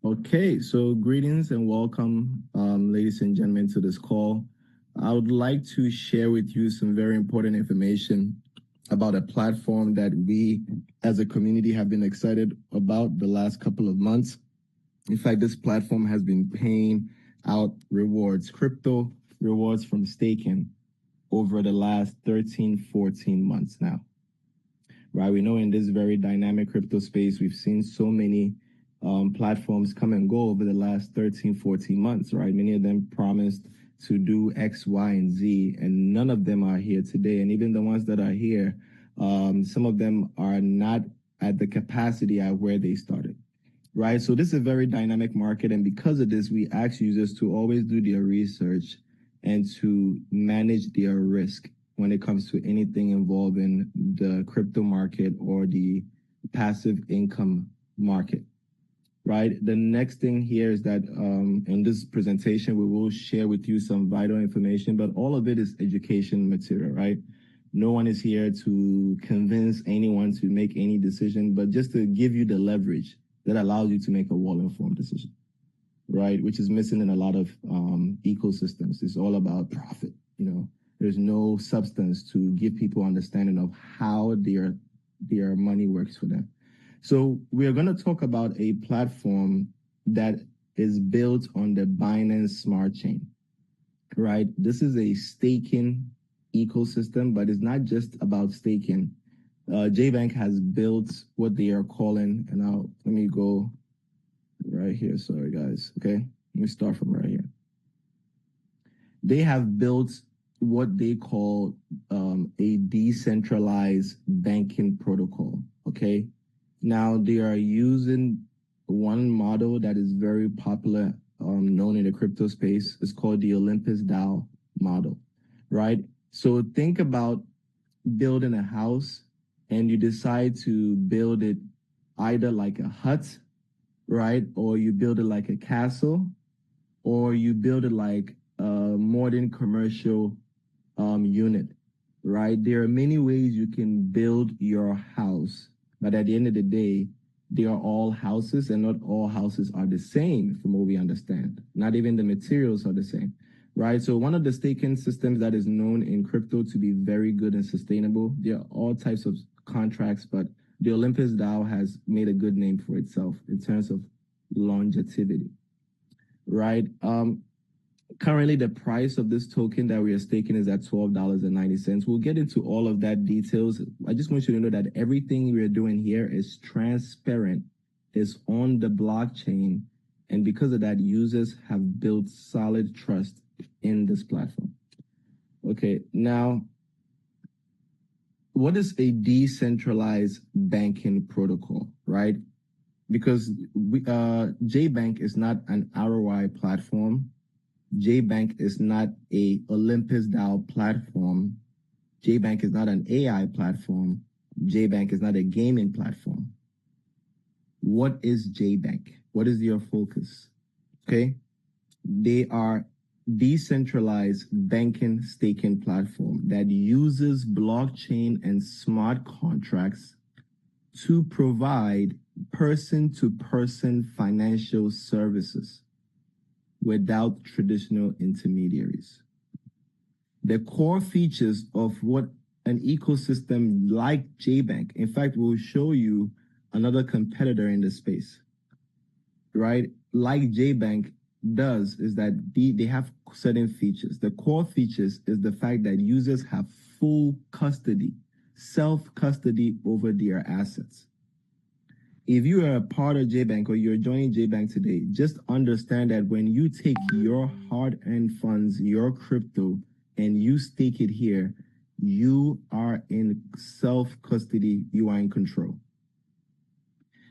Okay, so greetings and welcome, ladies and gentlemen, to this call. I would like to share with you some very important information about a platform that we as a community have been excited about the last couple of months. In fact, this platform has been paying out rewards, crypto rewards from staking over the last 13, 14 months now. Right, we know in this very dynamic crypto space, we've seen so many platforms come and go over the last 13, 14 months, right? Many of them promised to do X, Y, and Z, and none of them are here today. And even the ones that are here, some of them are not at the capacity at where they started, right? So this is a very dynamic market. And because of this, we ask users to always do their research and to manage their risk when it comes to anything involving the crypto market or the passive income market. Right. The next thing here is that in this presentation, we will share with you some vital information, but all of it is education material, right? No one is here to convince anyone to make any decision, but just to give you the leverage that allows you to make a well-informed decision, right? Which is missing in a lot of ecosystems. It's all about profit, There's no substance to give people understanding of how their money works for them. So we are going to talk about a platform that is built on the Binance Smart Chain, right? This is a staking ecosystem, but it's not just about staking. JBank has built what they are calling, and let me go right here. Sorry, guys. Okay, let me start from right here. They have built what they call a decentralized banking protocol, okay? Now, they are using one model that is very popular, known in the crypto space. It's called the Olympus DAO model, right? So think about building a house and you decide to build it either like a hut, right? Or you build it like a castle, or you build it like a modern commercial unit, right? There are many ways you can build your house. But at the end of the day, they are all houses, and not all houses are the same from what we understand. Not even the materials are the same, right? So one of the staking systems that is known in crypto to be very good and sustainable, there are all types of contracts, but the Olympus DAO has made a good name for itself in terms of longevity, right? Currently, the price of this token that we are staking is at $12.90. We'll get into all of that details. I just want you to know that everything we are doing here is transparent, is on the blockchain, and because of that, users have built solid trust in this platform. Okay, now, what is a decentralized banking protocol, right? Because JBank is not an ROI platform. JBank is not a Olympus DAO platform. JBank is not an AI platform. JBank is not a gaming platform. What is JBank? What is your focus? Okay. They are decentralized banking staking platform that uses blockchain and smart contracts to provide person-to-person financial services without traditional intermediaries. The core features of what an ecosystem like JBank, in fact, we'll show you another competitor in the space, right? Like JBank does is that they have certain features. The core features is the fact that users have full custody, self-custody over their assets. If you are a part of JBank or you're joining JBank today, just understand that when you take your hard-earned funds, your crypto, and you stake it here, you are in self-custody, you are in control.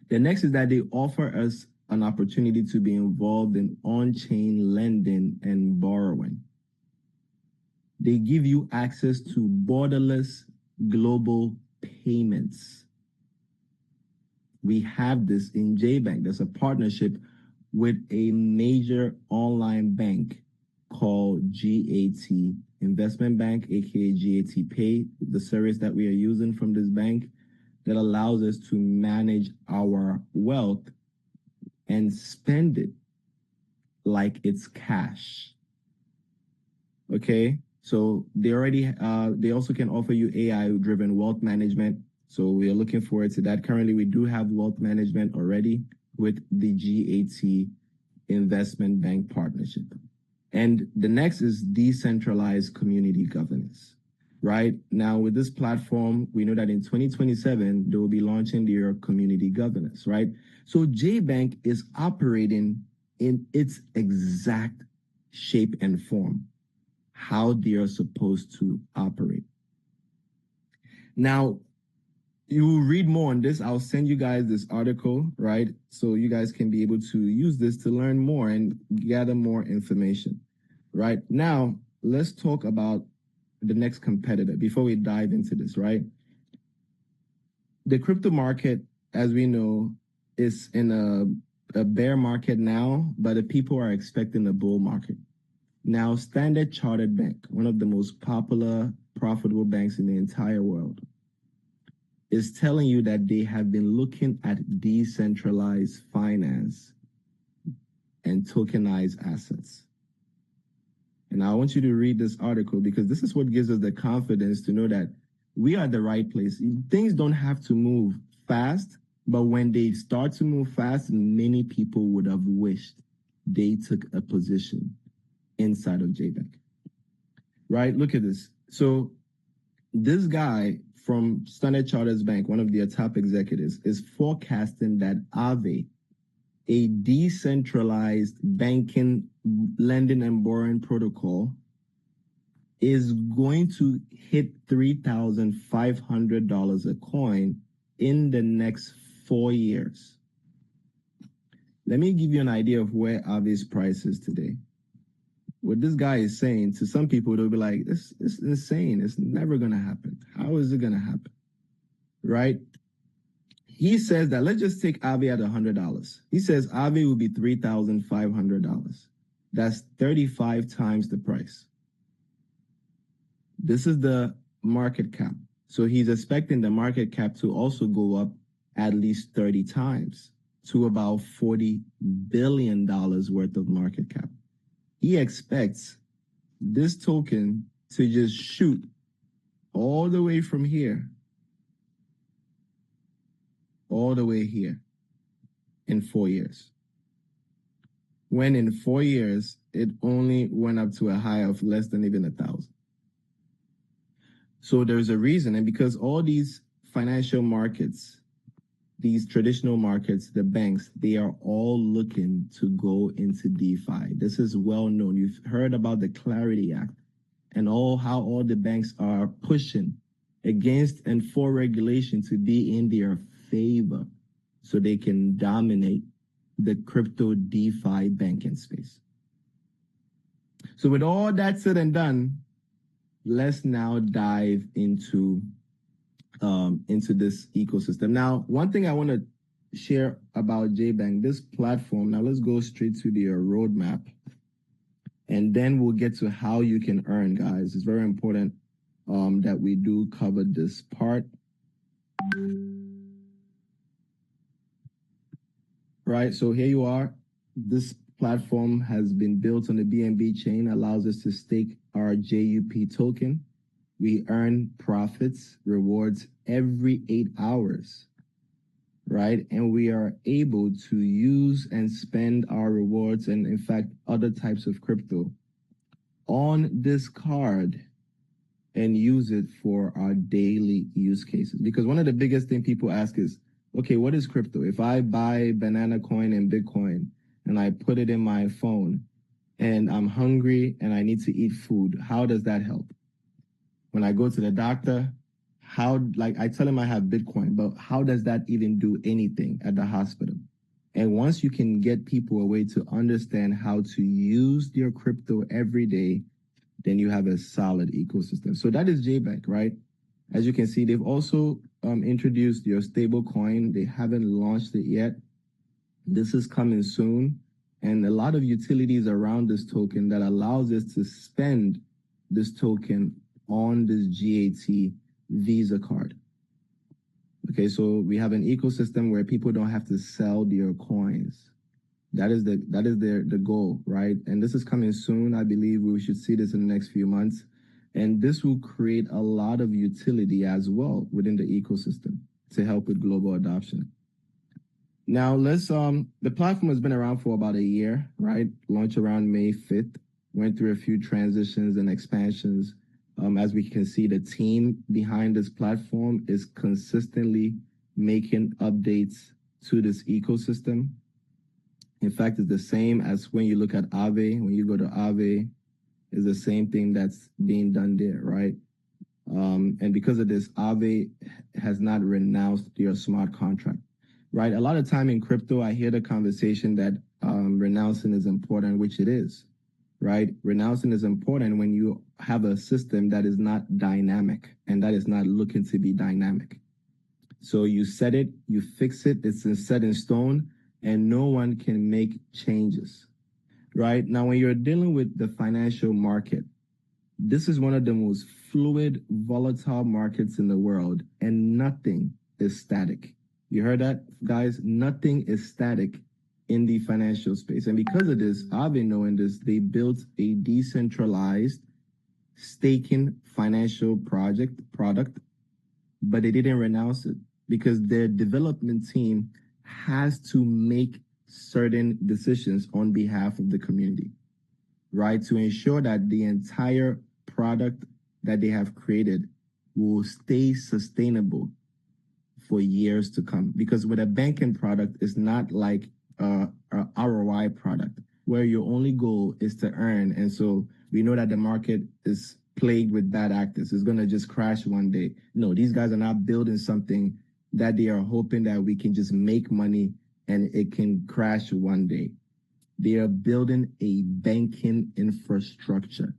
The next is that they offer us an opportunity to be involved in on-chain lending and borrowing. They give you access to borderless global payments. We have this in JBank. There's a partnership with a major online bank called GAT Investment Bank, aka GAT Pay, the service that we are using from this bank that allows us to manage our wealth and spend it like it's cash. Okay, so they also can offer you AI-driven wealth management. So we are looking forward to that. Currently, we do have wealth management already with the GAT Investment Bank partnership. And the next is decentralized community governance. Right now, with this platform, we know that in 2027 they will be launching their community governance. Right, so JBank is operating in its exact shape and form how they are supposed to operate. Now, you will read more on this. I'll send you guys this article, right? So you guys can be able to use this to learn more and gather more information. Right now, let's talk about the next competitor before we dive into this, right? The crypto market, as we know, is in a bear market now, but the people are expecting a bull market. Now, Standard Chartered Bank, one of the most popular, profitable banks in the entire world, is telling you that they have been looking at decentralized finance and tokenized assets. And I want you to read this article because this is what gives us the confidence to know that we are at the right place. Things don't have to move fast, but when they start to move fast, many people would have wished they took a position inside of JBank. Right? Look at this. So this guy from Standard Chartered Bank, one of their top executives, is forecasting that Aave, a decentralized banking, lending, and borrowing protocol, is going to hit $3,500 a coin in the next 4 years. Let me give you an idea of where Aave's price is today. What this guy is saying, to some people, they'll be like, this is insane. It's never going to happen. How is it going to happen? Right? He says that, let's just take Aave at $100. He says Aave will be $3,500. That's 35 times the price. This is the market cap. So he's expecting the market cap to also go up at least 30 times to about $40 billion worth of market cap. He expects this token to just shoot all the way from here, all the way here in 4 years. When in 4 years, it only went up to a high of less than even 1,000. So there's a reason, and because all these financial markets, these traditional markets, the banks, they are all looking to go into DeFi. This is well known. You've heard about the Clarity Act and how all the banks are pushing against and for regulation to be in their favor so they can dominate the crypto DeFi banking space. So with all that said and done, let's now dive into this ecosystem. Now, one thing I want to share about JBank, this platform, now let's go straight to their roadmap, and then we'll get to how you can earn, guys. It's very important that we do cover this part. Right, so here you are. This platform has been built on the BNB chain, allows us to stake our JUP token. We earn profits, rewards every 8 hours, right? And we are able to use and spend our rewards and, in fact, other types of crypto on this card and use it for our daily use cases. Because one of the biggest things people ask is, okay, what is crypto? If I buy banana coin and Bitcoin and I put it in my phone and I'm hungry and I need to eat food, how does that help? When I go to the doctor, I tell him I have Bitcoin, but how does that even do anything at the hospital? And once you can get people a way to understand how to use their crypto every day, then you have a solid ecosystem. So that is JBank, right? As you can see, they've also introduced your stable coin. They haven't launched it yet. This is coming soon. And a lot of utilities around this token that allows us to spend this token on this GAT Visa card. Okay, so we have an ecosystem where people don't have to sell their coins. That is the goal, right? And this is coming soon. I believe we should see this in the next few months. And this will create a lot of utility as well within the ecosystem to help with global adoption. Now the platform has been around for about a year, right? Launched around May 5th, went through a few transitions and expansions. As we can see, the team behind this platform is consistently making updates to this ecosystem. In fact, it's the same as when you look at Aave. When you go to Aave, it's the same thing that's being done there, right? And because of this, Aave has not renounced their smart contract, right? A lot of time in crypto, I hear the conversation that renouncing is important, which it is, right? Renouncing is important when you have a system that is not dynamic and that is not looking to be dynamic. So you set it, you fix it, it's set in stone, and no one can make changes, right? Now, when you're dealing with the financial market, this is one of the most fluid, volatile markets in the world, and nothing is static. You heard that, guys? Nothing is static in the financial space. And because of this, I've been knowing this, they built a decentralized staking financial product, but they didn't renounce it because their development team has to make certain decisions on behalf of the community, right? To ensure that the entire product that they have created will stay sustainable for years to come. Because with a banking product, it's not like a ROI product where your only goal is to earn. And so we know that the market is plagued with bad actors. It's going to just crash one day. No, these guys are not building something that they are hoping that we can just make money and it can crash one day. They are building a banking infrastructure,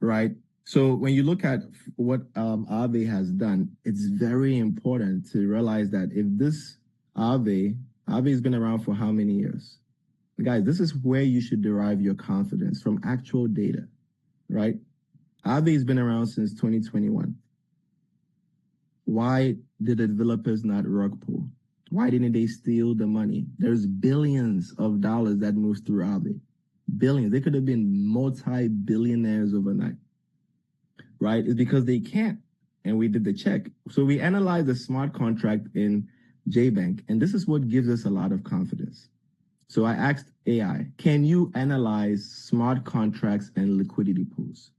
right? So when you look at what Aave has done, it's very important to realize that if this Aave has been around for how many years? Guys, this is where you should derive your confidence from actual data, right? Aave has been around since 2021. Why did the developers not rug pull? Why didn't they steal the money? There's billions of dollars that moves through Aave. Billions. They could have been multi-billionaires overnight, right? It's because they can't. And we did the check. So we analyzed the smart contract in JBank, and this is what gives us a lot of confidence. So I asked AI, can you analyze smart contracts and liquidity pools?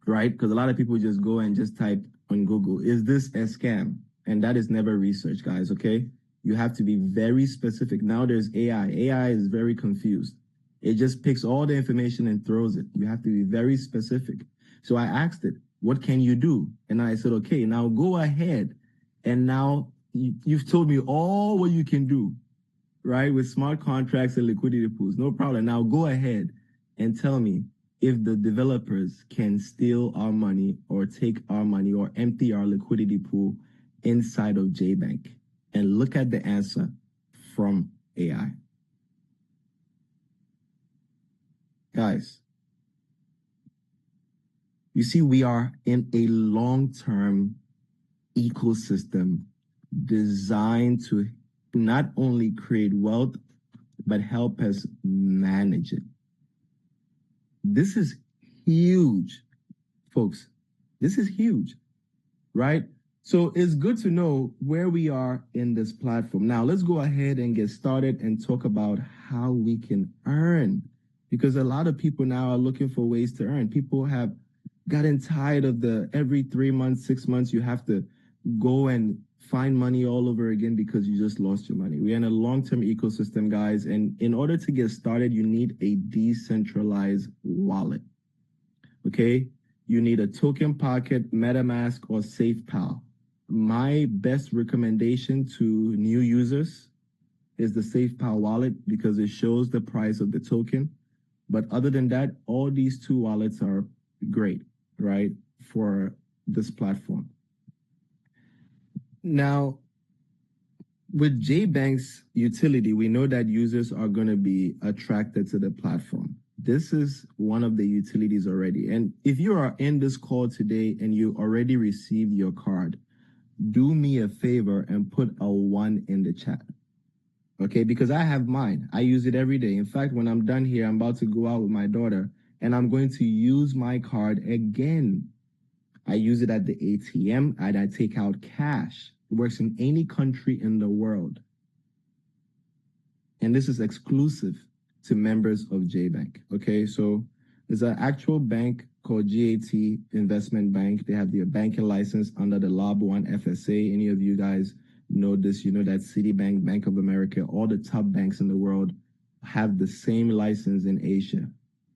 Right? Because a lot of people just go and just type on Google, is this a scam? And that is never research, guys, okay? You have to be very specific. Now there's AI. AI is very confused. It just picks all the information and throws it. You have to be very specific. So I asked it, what can you do? And I said, okay, now go ahead. And now you've told me all what you can do, right? With smart contracts and liquidity pools. No problem. Now go ahead and tell me if the developers can steal our money or take our money or empty our liquidity pool inside of JBank. And look at the answer from AI. Guys, you see, we are in a long-term ecosystem designed to not only create wealth, but help us manage it. This is huge, folks. This is huge, right? So it's good to know where we are in this platform. Now, let's go ahead and get started and talk about how we can earn, because a lot of people now are looking for ways to earn. People have gotten tired of the every 3 months, 6 months, you have to go and find money all over again because you just lost your money. We're in a long-term ecosystem, guys. And in order to get started, you need a decentralized wallet, okay? You need a token pocket, MetaMask, or SafePal. My best recommendation to new users is the SafePal wallet because it shows the price of the token. But other than that, all these two wallets are great, right, for this platform. Now, with JBank's utility, we know that users are going to be attracted to the platform. This is one of the utilities already. And if you are in this call today and you already received your card, do me a favor and put a 1 in the chat. okay? Because I have mine. I use it every day. In fact, when I'm done here, I'm about to go out with my daughter and I'm going to use my card again. I use it at the ATM and I take out cash. It works in any country in the world. And this is exclusive to members of JBank, okay? So there's an actual bank called GAT Investment Bank. They have their banking license under the LOB 1 FSA. Any of you guys know this, you know that Citibank, Bank of America, all the top banks in the world have the same license in Asia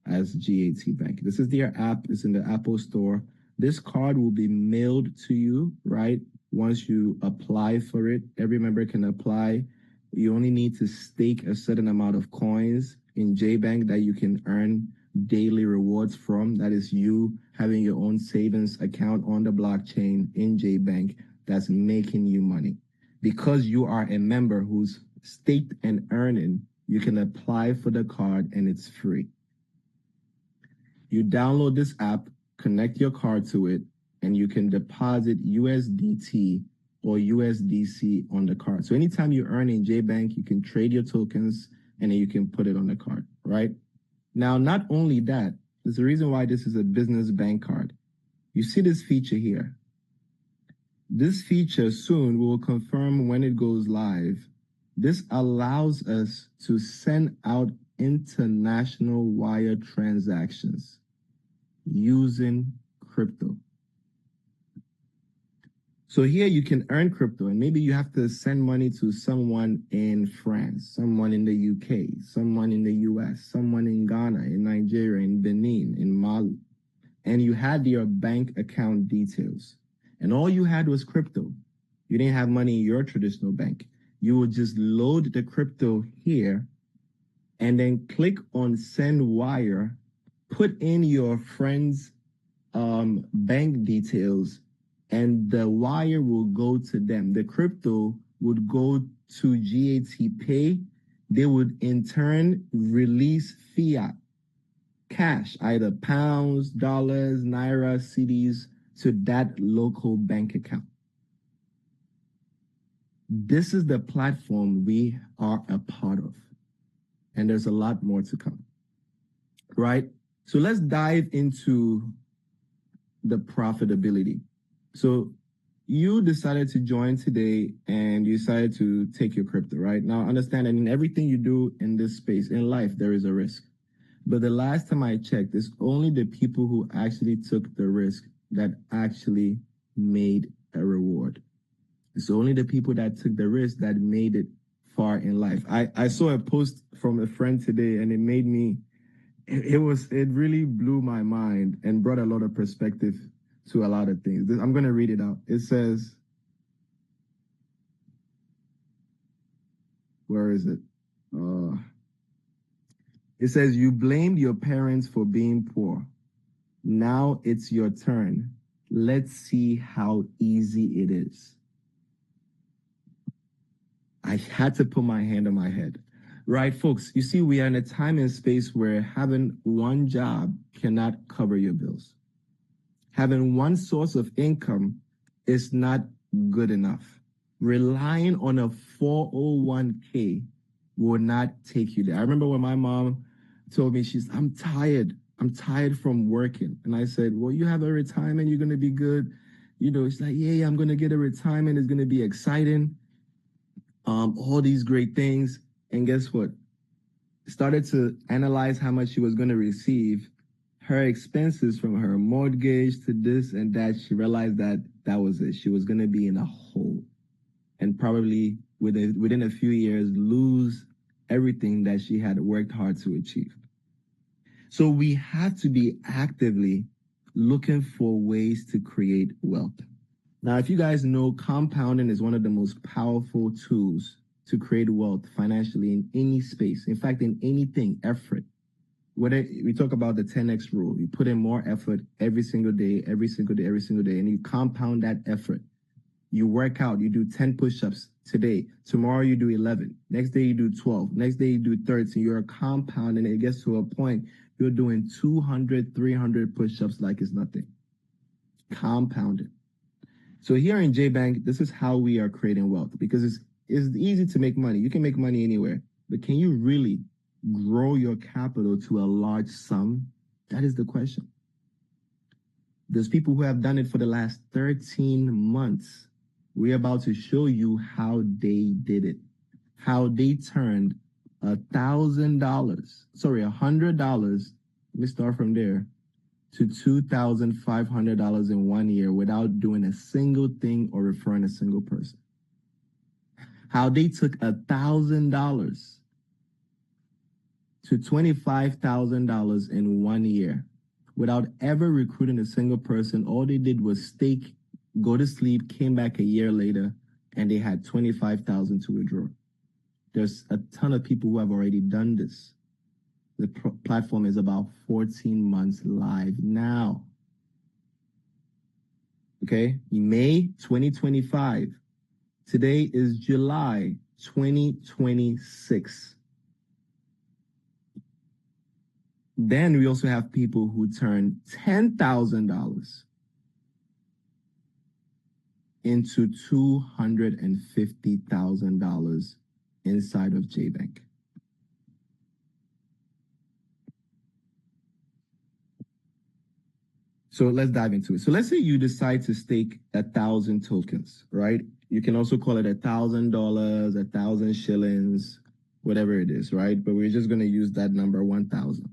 as GAT Bank. This is their app. It's in the Apple Store. This card will be mailed to you, right? Once you apply for it, every member can apply. You only need to stake a certain amount of coins in JBank that you can earn daily rewards from. That is you having your own savings account on the blockchain in JBank that's making you money. Because you are a member who's staked and earning, you can apply for the card and it's free. You download this app, connect your card to it, and you can deposit USDT or USDC on the card. So anytime you earn in JBank, you can trade your tokens and then you can put it on the card, right? Now, not only that, there's a reason why this is a business bank card. You see this feature here. This feature soon will confirm when it goes live. This allows us to send out international wire transactions using crypto. So here you can earn crypto and maybe you have to send money to someone in France, someone in the UK, someone in the US, someone in Ghana, in Nigeria, in Benin, in Mali. And you had your bank account details. And all you had was crypto. You didn't have money in your traditional bank. You would just load the crypto here and then click on send wire, put in your friend's bank details, and the wire will go to them. The crypto would go to GAT Pay. They would in turn release fiat cash, either pounds, dollars, naira, cedis, to that local bank account. This is the platform we are a part of. And there's a lot more to come, right? So let's dive into the profitability. So you decided to join today and you decided to take your crypto, right? Now understand that in everything you do in this space, in life, there is a risk. But the last time I checked, it's only the people who actually took the risk that actually made a reward. It's only the people that took the risk that made it far in life. I saw a post from a friend today and it made me, it really blew my mind and brought a lot of perspective to a lot of things. I'm going to read it out. It says, where is it? It says, you blamed your parents for being poor. Now it's your turn. Let's see how easy it is. I had to put my hand on my head. Right, folks? You see, we are in a time and space where having one job cannot cover your bills. Having one source of income is not good enough. Relying on a 401k will not take you there. I remember when my mom told me, I'm tired from working. And I said, well, you have a retirement, you're going to be good. You know, it's like, yeah, I'm going to get a retirement. It's going to be exciting. All these great things. And guess what? Started to analyze how much she was going to receive, her expenses from her mortgage to this and that. She realized that that was it. She was going to be in a hole and probably within a few years lose everything that she had worked hard to achieve. So we have to be actively looking for ways to create wealth. Now, if you guys know, compounding is one of the most powerful tools to create wealth financially in any space. In fact, in anything, effort. Whether we talk about the 10X rule, you put in more effort every single day, and you compound that effort. You work out, you do 10 push-ups today. Tomorrow you do 11. Next day you do 12. Next day you do 13. You're compounding. It gets to a point you're doing 200, 300 push-ups like it's nothing. Compounding. So here in JBank, this is how we are creating wealth, because it's It's easy to make money. You can make money anywhere. But can you really grow your capital to a large sum? That is the question. There's people who have done it for the last 13 months. We're about to show you how they did it, how they turned $100. Let me start from there, to $2,500 in 1 year without doing a single thing or referring a single person. How they took $1,000 to $25,000 in 1 year without ever recruiting a single person. All they did was stake, go to sleep, came back a year later, and they had $25,000 to withdraw. There's a ton of people who have already done this. The platform is about 14 months live now. Okay, May 2025. Today is July 2026. Then we also have people who turn $10,000 into $250,000 inside of JBank. So let's dive into it. So let's say you decide to stake 1,000 tokens, right? You can also call it $1,000, 1,000 shillings, whatever it is, right? But we're just going to use that number, 1,000.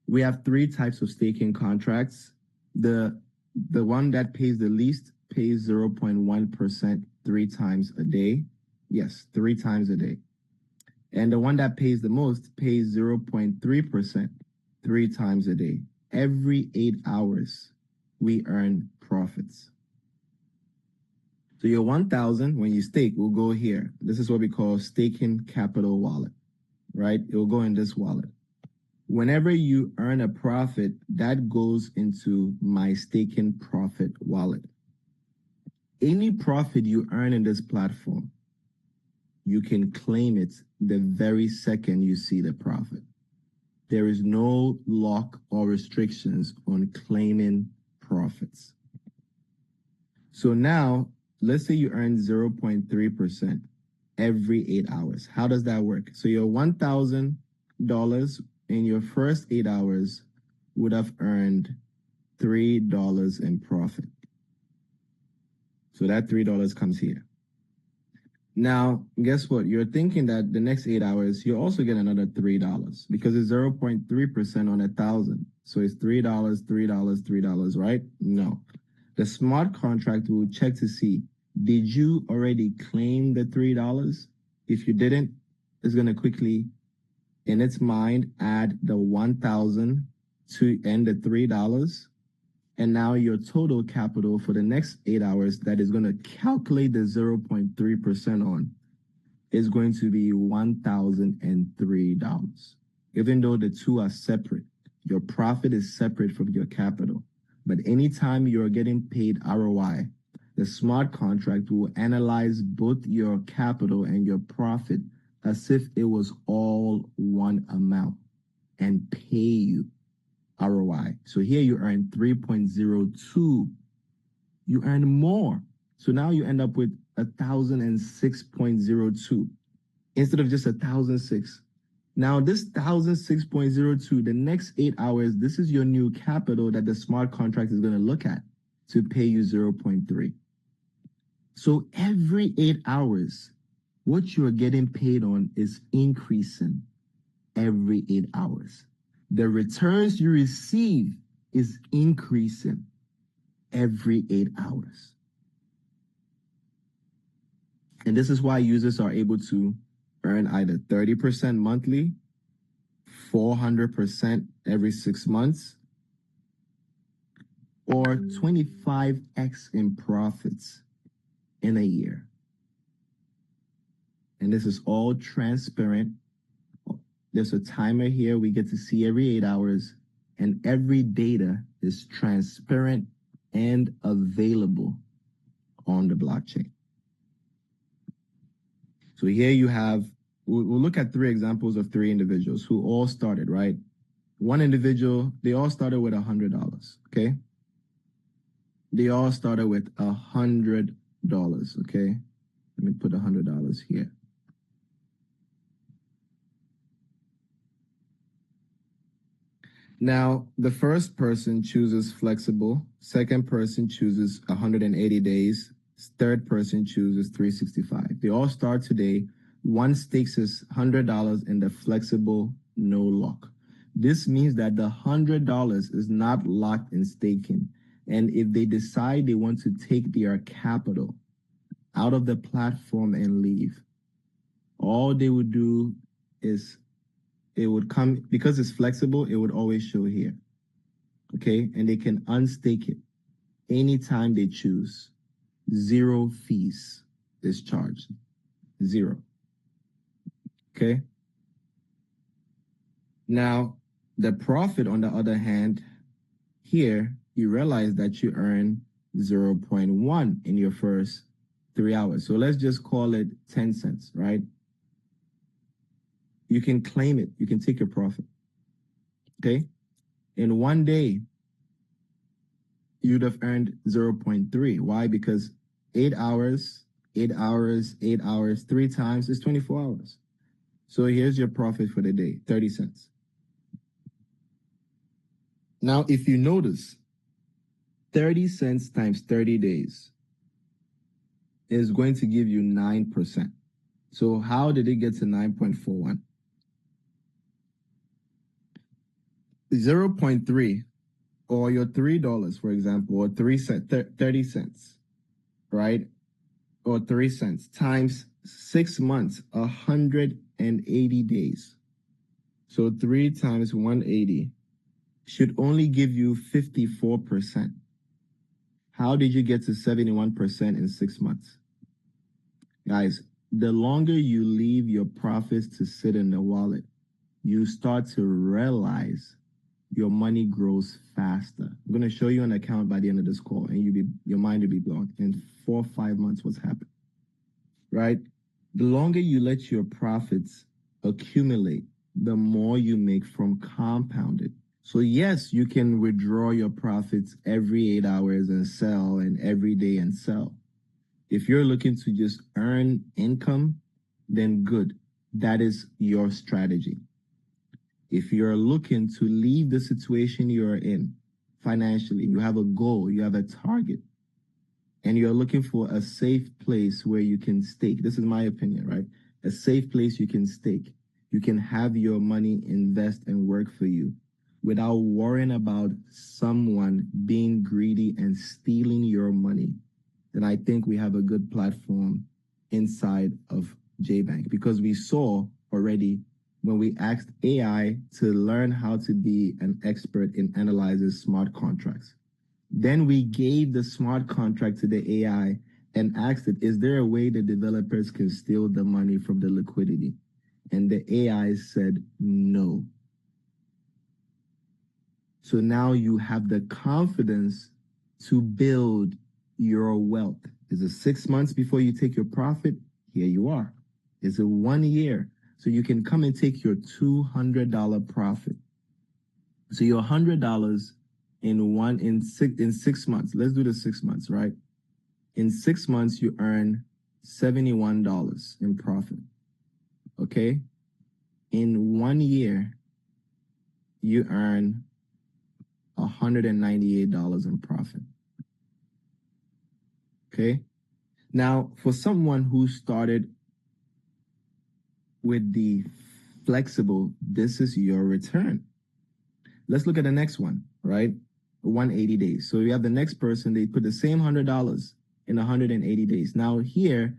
We have 3 types of staking contracts. The one that pays the least pays 0.1% 3 times a day. Yes, 3 times a day. And the one that pays the most pays 0.3% 3 times a day. Every 8 hours, we earn profits. So your 1,000, when you stake, will go here. This is what we call staking capital wallet, right? It will go in this wallet. Whenever you earn a profit, that goes into my staking profit wallet. Any profit you earn in this platform, you can claim it the very second you see the profit. There is no lock or restrictions on claiming profits. So now, let's say you earn 0.3% every 8 hours. How does that work? So your $1,000 in your first 8 hours would have earned $3 in profit. So that $3 comes here. Now, guess what? You're thinking that the next 8 hours, you also get another $3 because it's 0.3% on 1,000. So it's $3, $3, $3, right? No. The smart contract will check to see, did you already claim the $3? If you didn't, it's going to quickly, in its mind, add the 1,000 to end the $3. And now your total capital for the next 8 hours that is going to calculate the 0.3% on is going to be $1,003. Even though the two are separate, your profit is separate from your capital. But anytime you're getting paid ROI, the smart contract will analyze both your capital and your profit as if it was all one amount and pay you ROI. So here you earn 3.02. You earn more. So now you end up with 1,006.02 instead of just 1,006. Now this 1,006.02, the next 8 hours, this is your new capital that the smart contract is going to look at to pay you 0.3. So every 8 hours, what you are getting paid on is increasing every 8 hours. The returns you receive is increasing every 8 hours. And this is why users are able to earn either 30% monthly, 400% every 6 months, or 25x in profits in a year. And this is all transparent. There's a timer here we get to see every 8 hours, and every data is transparent and available on the blockchain. So here you have, we'll look at 3 examples of 3 individuals who all started, right? One individual, they all started with $100, okay? They all started with $100, okay? Let me put $100 here. Now, the first person chooses flexible, second person chooses 180 days, third person chooses 365. They all start today. One stakes is $100 in the flexible no lock. This means that the $100 is not locked in staking. And if they decide they want to take their capital out of the platform and leave, all they would do is it would come, because it's flexible, it would always show here. Okay, and they can unstake it anytime they choose. Zero fees is charged. Zero. Okay. Now, the profit, on the other hand, here, you realize that you earn 0.1 in your first 3 hours. So let's just call it 10 cents, right? You can claim it. You can take your profit. Okay. In one day, you'd have earned 0.3. Why? Because 8 hours, 8 hours, 8 hours, 3 times is 24 hours. So here's your profit for the day, 30 cents. Now, if you notice, 30 cents times 30 days is going to give you 9%. So how did it get to 9.41? 0.3, or your $3, for example, or 30 cents, right? Or 3 cents times 6 months, 180 days. So 3 times 180 should only give you 54%. How did you get to 71% in 6 months? Guys, the longer you leave your profits to sit in the wallet, you start to realize your money grows faster. I'm going to show you an account by the end of this call, and your mind will be blown. In 4 or 5 months, what's happened, right? The longer you let your profits accumulate, the more you make from compounded. So yes, you can withdraw your profits every 8 hours and sell, and every day and sell. If you're looking to just earn income, then good. That is your strategy. If you're looking to leave the situation you're in financially, you have a goal, you have a target, and you're looking for a safe place where you can stake. This is my opinion, right? A safe place you can stake. You can have your money invest and work for you without worrying about someone being greedy and stealing your money. Then I think we have a good platform inside of JBank, because we saw already when we asked AI to learn how to be an expert in analyzing smart contracts. Then we gave the smart contract to the AI and asked it, is there a way the developers can steal the money from the liquidity? And the AI said no. So now you have the confidence to build your wealth. Is it 6 months before you take your profit? Here you are. Is it 1 year? So you can come and take your $200 profit. So your $100 in 6 months. Let's do the 6 months, right? In 6 months, you earn $71 in profit. Okay? In 1 year, you earn $198 in profit. Okay? Now, for someone who started with the flexible, this is your return. Let's look at the next one, right? 180 days. So you have the next person, they put the same $100 in 180 days. Now here,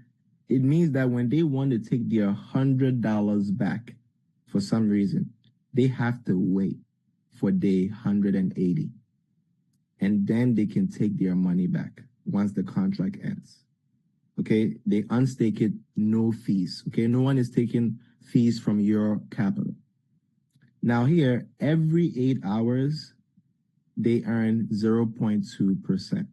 it means that when they want to take their $100 back for some reason, they have to wait for day 180. And then they can take their money back once the contract ends. Okay, they unstake it, no fees. Okay, no one is taking fees from your capital. Now here, every 8 hours, they earn 0.2%.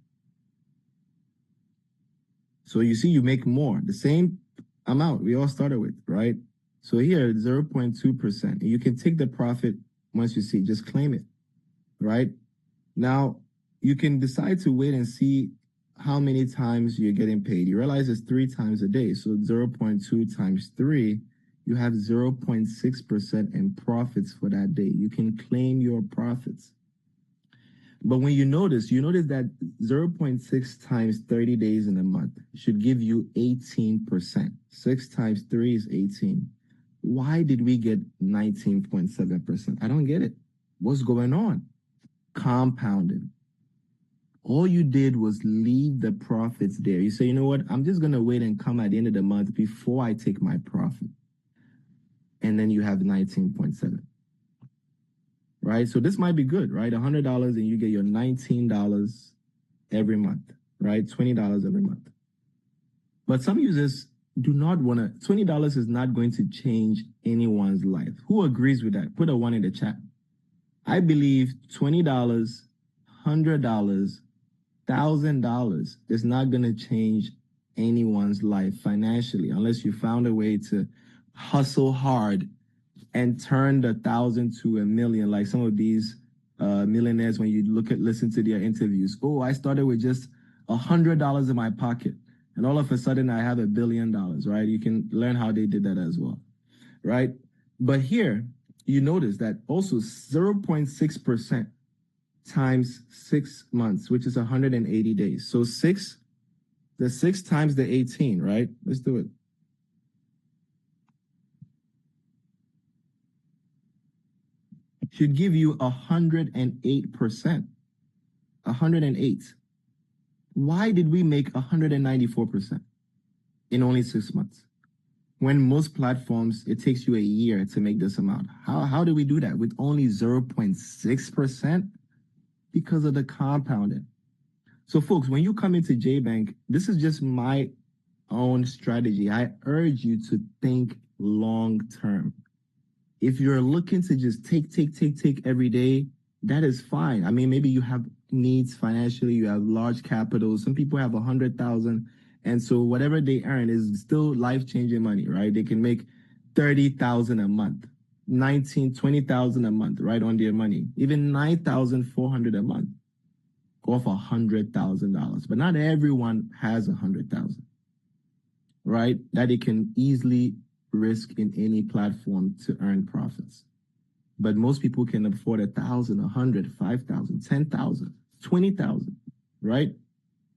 So you see, you make more, the same amount we all started with, right? So here, 0.2%. And you can take the profit once you see, just claim it, right? Now, you can decide to wait and see how many times you're getting paid. You realize it's 3 times a day. So 0.2 times 3, you have 0.6% in profits for that day. You can claim your profits. But when you notice that 0.6 times 30 days in a month should give you 18%. 6 times 3 is 18. Why did we get 19.7%? I don't get it. What's going on? Compounding. All you did was leave the profits there. You say, you know what? I'm just going to wait and come at the end of the month before I take my profit. And then you have 19.7. Right? So this might be good, right? $100 and you get your $19 every month, right? $20 every month. But some users do not want to, $20 is not going to change anyone's life. Who agrees with that? Put a 1 in the chat. I believe $20, $100, $1,000 is not going to change anyone's life financially unless you found a way to hustle hard and turn the 1,000 to a million, like some of these millionaires. When you listen to their interviews, oh, I started with just $100 in my pocket, and all of a sudden I have $1 billion. Right? You can learn how they did that as well, right? But here you notice that also 0.6% times 6 months, which is 180 days. So 6 times the 18, right? Let's do it. Should give you 108%. 108. Why did we make 194% in only 6 months? When most platforms, it takes you a year to make this amount. How do we do that with only 0.6%? Because of the compounding. So folks, when you come into JBank, this is just my own strategy. I urge you to think long term. If you're looking to just take every day, that is fine. I mean, maybe you have needs financially, you have large capital. Some people have 100,000. And so whatever they earn is still life-changing money, right? They can make 30,000 a month, 20,000 a month, right, on their money, even 9,400 a month off $100,000. But not everyone has 100,000, right? That they can easily risk in any platform to earn profits. But most people can afford 1,000, 100, 5,000, 10,000, 20,000, right?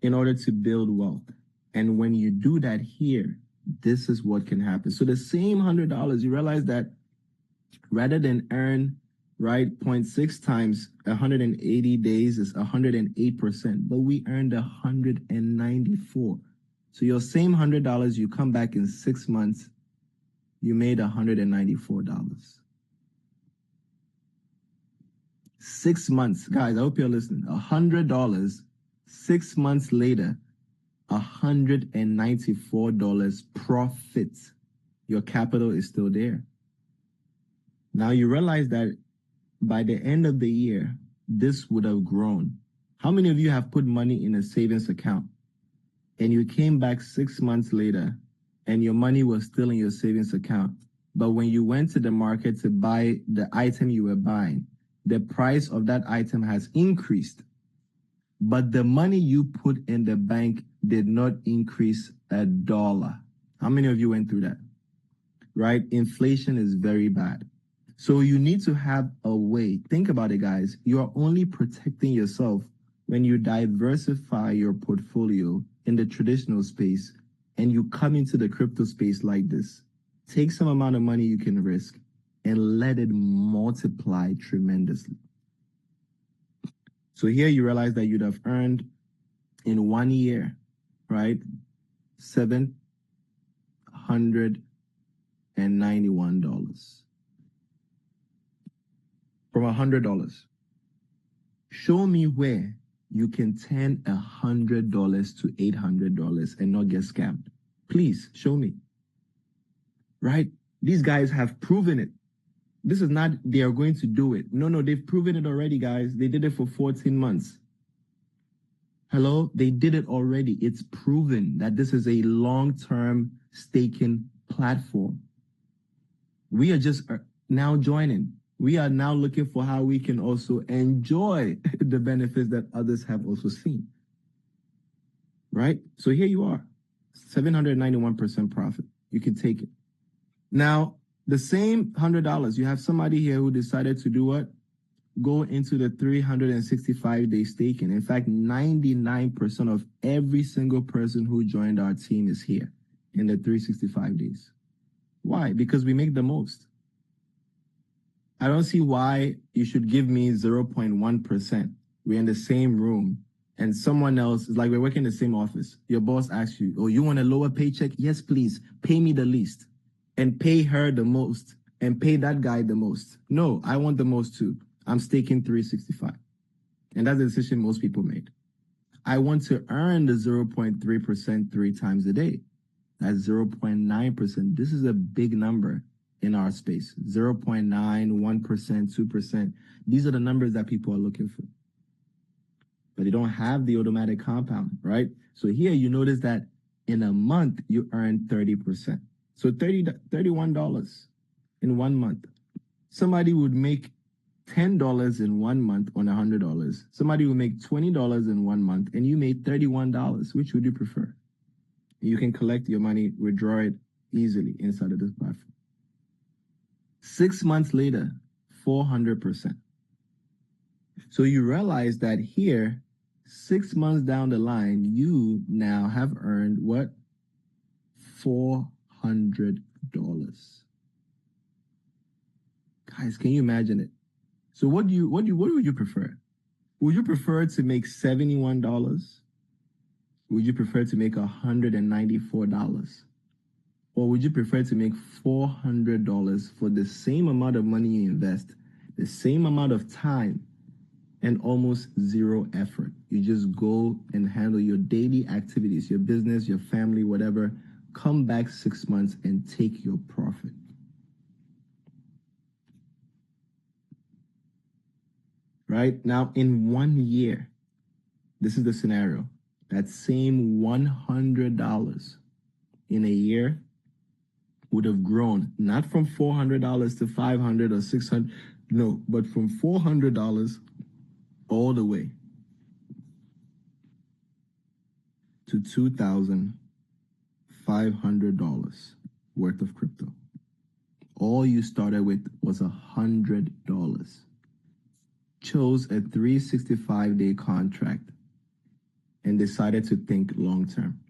In order to build wealth. And when you do that here, this is what can happen. So the same $100, you realize that rather than earn, right, 0.6 times 180 days is 108%, but we earned 194. So your same $100, you come back in 6 months, you made $194. 6 months, guys, I hope you're listening. $100, 6 months later, $194 profit. Your capital is still there. Now you realize that by the end of the year, this would have grown. How many of you have put money in a savings account and you came back 6 months later and your money was still in your savings account? But when you went to the market to buy the item you were buying, the price of that item has increased, but the money you put in the bank did not increase $1. How many of you went through that? Right? Inflation is very bad. So you need to have a way. Think about it, guys. You are only protecting yourself when you diversify your portfolio in the traditional space and you come into the crypto space like this. Take some amount of money you can risk and let it multiply tremendously. So here you realize that you'd have earned in 1 year, right, $791 from $100. Show me where you can turn $100 to $800 and not get scammed. Please show me. Right? These guys have proven it. This is not they are going to do it. No, they've proven it already, guys. They did it for 14 months. Hello? They did it already. It's proven that this is a long-term staking platform. We are just now joining. We are now looking for how we can also enjoy the benefits that others have also seen. right? So here you are, 791% profit. You can take it. Now, the same $100, you have somebody here who decided to do what? Go into the 365-day staking. In fact, 99% of every single person who joined our team is here in the 365 days. Why? Because we make the most. I don't see why you should give me 0.1%. We're in the same room and someone else is like, we're working in the same office. Your boss asks you, oh, you want a lower paycheck? Yes, please. Pay me the least and pay her the most and pay that guy the most. No, I want the most too. I'm staking 365. And that's the decision most people made. I want to earn the 0.3% 3 times a day. That's 0.9%. This is a big number in our space. 0.9, 1%, 2%. These are the numbers that people are looking for. But they don't have the automatic compound, right? So here you notice that in a month, you earn 30%. So $31 in 1 month. Somebody would make $10 in 1 month on $100. Somebody will make $20 in 1 month and you made $31. Which would you prefer? You can collect your money, withdraw it easily inside of this platform. 6 months later, 400%. So you realize that here, 6 months down the line, you now have earned what? $400. Guys, can you imagine it? So what would you prefer? Would you prefer to make $71? Would you prefer to make $194? Or would you prefer to make $400 for the same amount of money you invest, the same amount of time, and almost zero effort? You just go and handle your daily activities, your business, your family, whatever. Come back 6 months and take your profit. Right? Now, in 1 year, this is the scenario. That same $100 in a year would have grown, not from $400 to $500 or $600, no, but from $400 all the way to $2,500 worth of crypto. All you started with was $100. Chose a 365-day contract and decided to think long-term.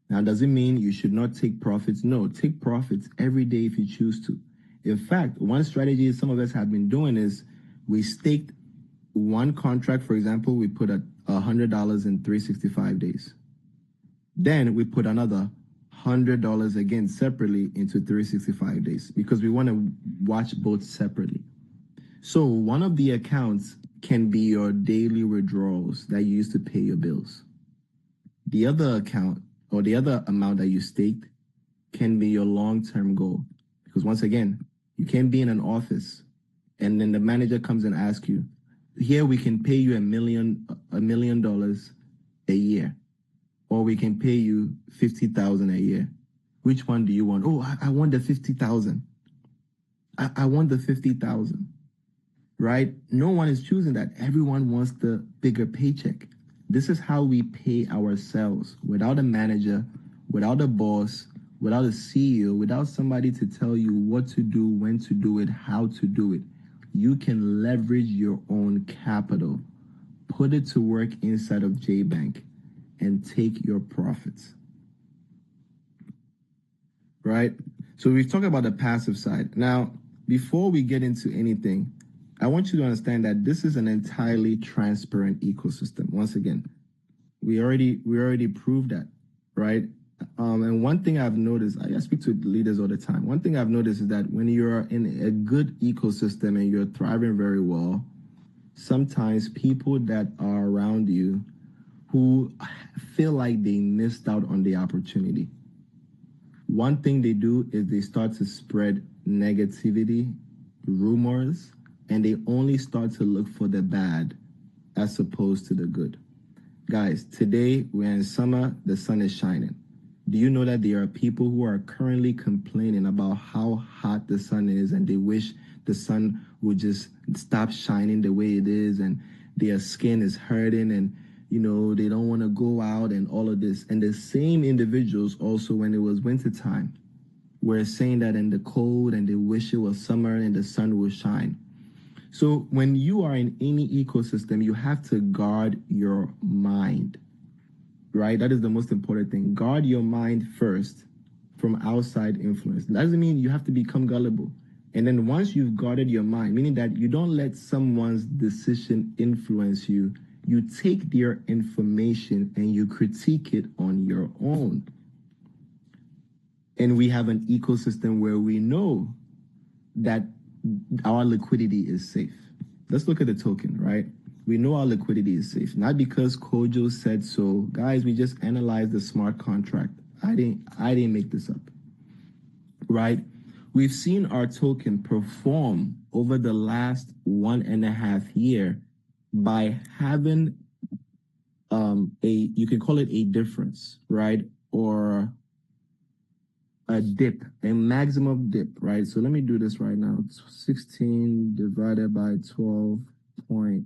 Now, does it mean you should not take profits? No, take profits every day if you choose to. In fact, one strategy some of us have been doing is we staked one contract. For example, we put $100 in 365 days. Then we put another $100 again separately into 365 days because we want to watch both separately. So one of the accounts can be your daily withdrawals that you use to pay your bills. The other account or the other amount that you staked can be your long-term goal. Because once again, you can't be in an office and then the manager comes and asks you, here we can pay you $1 million a year, or we can pay you $50,000 a year. Which one do you want? Oh, I want the 50,000. I want the 50,000. Right? No one is choosing that. Everyone wants the bigger paycheck. This is how we pay ourselves without a manager, without a boss, without a CEO, without somebody to tell you what to do, when to do it, how to do it. You can leverage your own capital, put it to work inside of JBank, and take your profits. Right? So we've talked about the passive side. Now, before we get into anything, I want you to understand that this is an entirely transparent ecosystem. Once again, we already proved that, right? And one thing I've noticed, I speak to leaders all the time. One thing I've noticed is that when you're in a good ecosystem and you're thriving very well, sometimes people that are around you who feel like they missed out on the opportunity, one thing they do is they start to spread negativity, rumors, and they only start to look for the bad as opposed to the good. Guys, today we're in summer, the sun is shining. Do you know that there are people who are currently complaining about how hot the sun is and they wish the sun would just stop shining the way it is and their skin is hurting and they don't want to go out and all of this. And the same individuals also, when it was wintertime, were saying that in the cold and they wish it was summer and the sun will shine. So when you are in any ecosystem, you have to guard your mind, right? That is the most important thing. Guard your mind first from outside influence. That doesn't mean you have to become gullible. And then once you've guarded your mind, meaning that you don't let someone's decision influence you, you take their information and you critique it on your own. And we have an ecosystem where we know that our liquidity is safe. Let's look at the token, right? We know our liquidity is safe, not because Kojo said so. Guys, we just analyzed the smart contract. I didn't make this up, right? We've seen our token perform over the last 1.5 years by having you can call it a difference, right? Or a dip, a maximum dip, right? So let me do this right now. 16 divided by 12.14.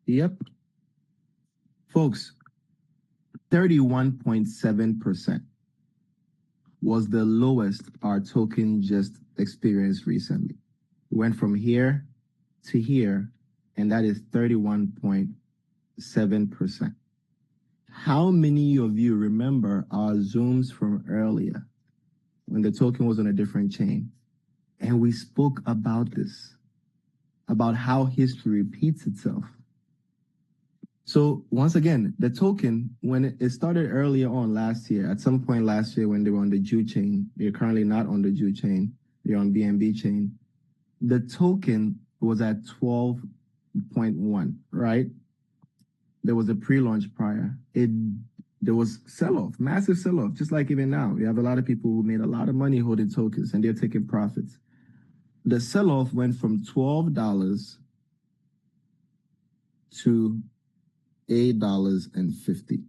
Yep. Folks, 31.7% was the lowest our token just experienced recently. It went from here to here, and that is 31.7%. How many of you remember our Zooms from earlier when the token was on a different chain? And we spoke about this, about how history repeats itself. So once again, the token, when it started earlier on last year, at some point last year when they were on the Jew chain, they're currently not on the Jew chain, they're on BNB chain. The token was at 12.1, right? There was a pre-launch prior. There was sell-off, massive sell-off, just like even now. We have a lot of people who made a lot of money holding tokens and they're taking profits. The sell-off went from $12 to $8.50.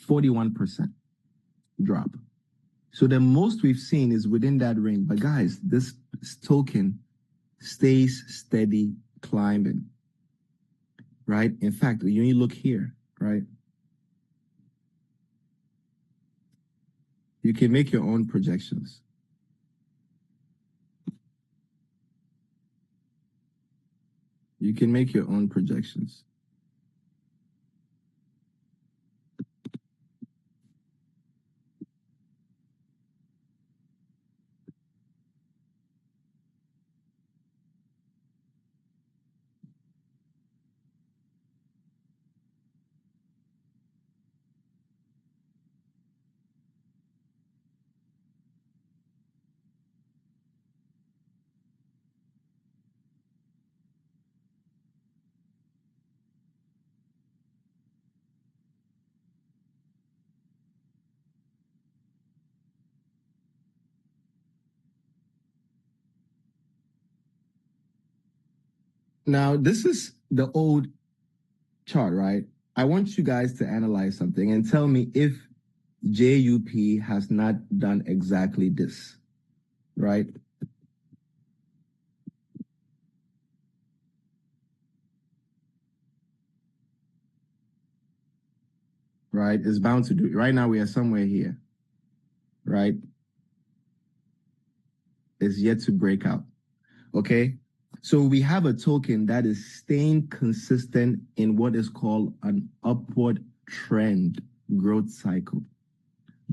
41% drop. So the most we've seen is within that range. But guys, this token stays steady climbing, right? In fact, when you look here, right? You can make your own projections. You can make your own projections. Now, this is the old chart, right? I want you guys to analyze something and tell me if JUP has not done exactly this, right? Right? It's bound to do it. Right now, we are somewhere here, right? It's yet to break out, okay? So we have a token that is staying consistent in what is called an upward trend growth cycle.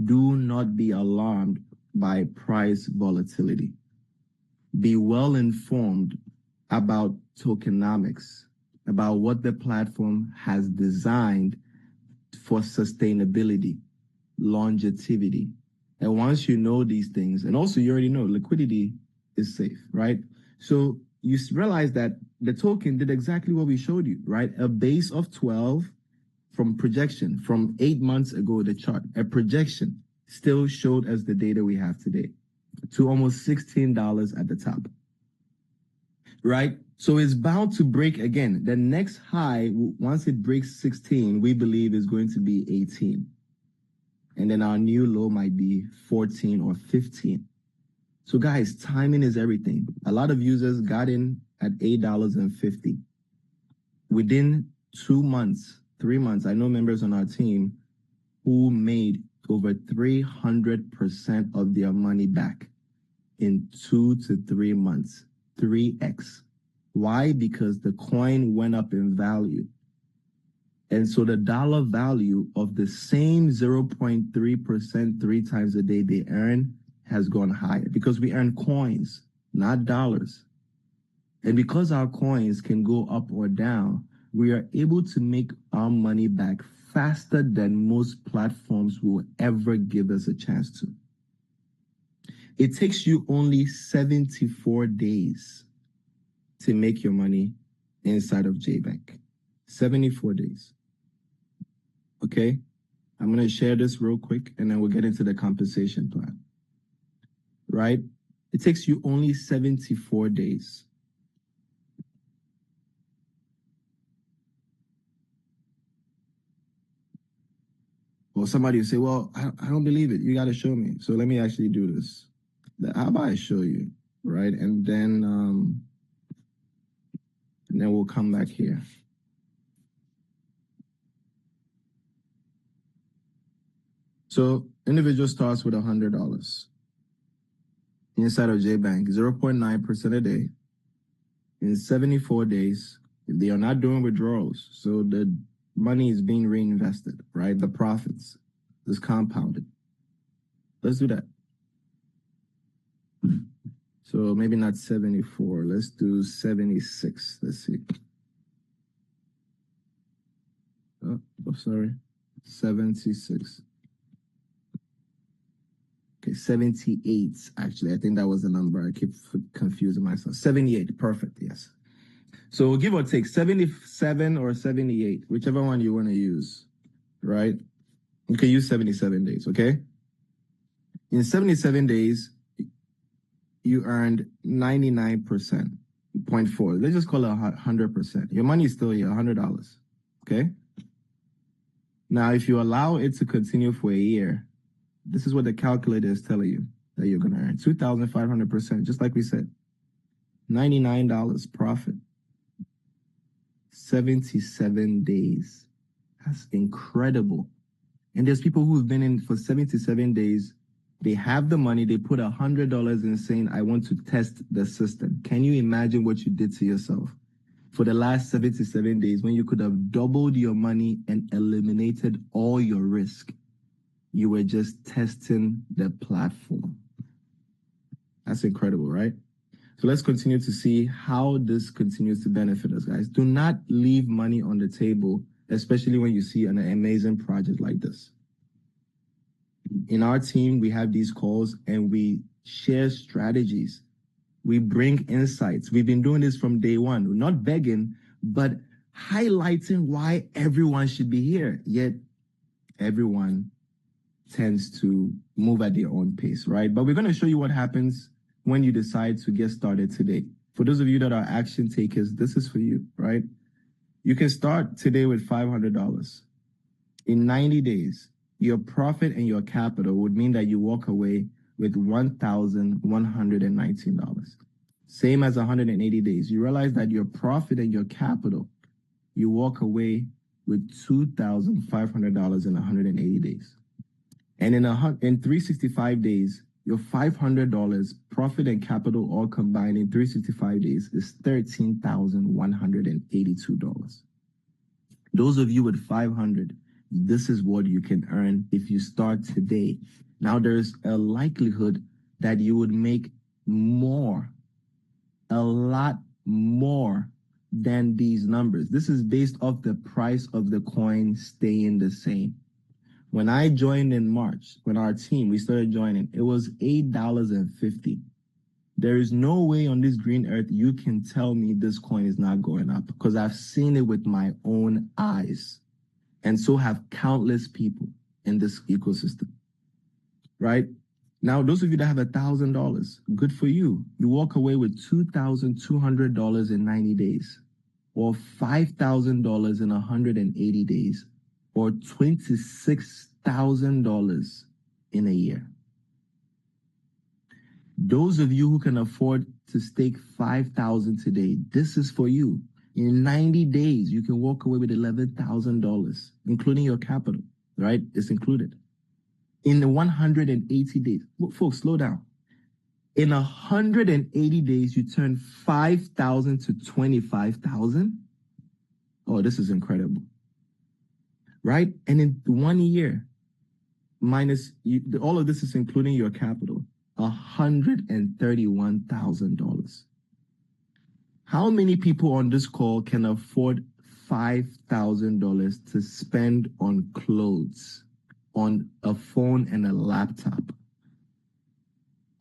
Do not be alarmed by price volatility. Be well informed about tokenomics, about what the platform has designed for sustainability, longevity. And once you know these things, and also you already know liquidity is safe, right? So you realize that the token did exactly what we showed you, right? A base of 12 from projection from 8 months ago, the chart, a projection still showed us the data we have today to almost $16 at the top, right? So it's bound to break again. The next high, once it breaks 16, we believe is going to be 18. and then our new low might be 14 or 15. So guys, timing is everything. A lot of users got in at $8.50. Within 2 months, 3 months, I know members on our team who made over 300% of their money back in 2 to 3 months, 3x. Why? Because the coin went up in value. And so the dollar value of the same 0.3% 3 times a day they earn has gone higher because we earn coins, not dollars. And because our coins can go up or down, we are able to make our money back faster than most platforms will ever give us a chance to. It takes you only 74 days to make your money inside of JBank. 74 days. Okay? I'm going to share this real quick and then we'll get into the compensation plan. Right? It takes you only 74 days. Well, somebody will say, well, I don't believe it. You got to show me. So let me actually do this. How about I show you, right? And then we'll come back here. So individual starts with $100 inside of JBank, 0.9% a day in 74 days. They are not doing withdrawals, so the money is being reinvested, right? The profits is compounded. Let's do that. So maybe not 74. Let's do 76. Let's see. Oh, sorry. 76. Okay, 78, actually. I think that was the number. I keep confusing myself. 78, perfect, yes. So give or take 77 or 78, whichever one you want to use, right? You can use 77 days, okay? In 77 days, you earned 99%, 0.4. Let's just call it 100%. Your money is still here, $100, okay? Now, if you allow it to continue for a year, this is what the calculator is telling you that you're going to earn. 2,500%, just like we said. $99 profit. 77 days. That's incredible. And there's people who've been in for 77 days. They have the money. They put $100 in saying, I want to test the system. Can you imagine what you did to yourself for the last 77 days when you could have doubled your money and eliminated all your risk? You were just testing the platform. That's incredible, right? So let's continue to see how this continues to benefit us, guys. Do not leave money on the table, especially when you see an amazing project like this. In our team, we have these calls and we share strategies. We bring insights. We've been doing this from day one. We're not begging, but highlighting why everyone should be here. Yet everyone tends to move at their own pace, right? But we're going to show you what happens when you decide to get started today. For those of you that are action takers, this is for you, right? You can start today with $500. In 90 days, your profit and your capital would mean that you walk away with $1,119. Same as 180 days. You realize that your profit and your capital, you walk away with $2,500 in 180 days. And in 365 days, your $500 profit and capital all combined in 365 days is $13,182. Those of you with 500, this is what you can earn if you start today. Now there's a likelihood that you would make more, a lot more than these numbers. This is based off the price of the coin staying the same. When I joined in March, when our team, we started joining, it was $8.50. There is no way on this green earth you can tell me this coin is not going up because I've seen it with my own eyes. And so have countless people in this ecosystem, right? Now, those of you that have $1,000, good for you. You walk away with $2,200 in 90 days or $5,000 in 180 days. Or $26,000 $5,000 in a year. Those of you who can afford to stake $5,000 today, this is for you. In 90 days, you can walk away with $11,000, including your capital, right? It's included. In 180 days, folks, slow down. In 180 days, you turn 5,000 to 25,000. Oh, this is incredible, right? And in 1 year, minus all of this is including your capital, $131,000. How many people on this call can afford $5,000 to spend on clothes, on a phone and a laptop?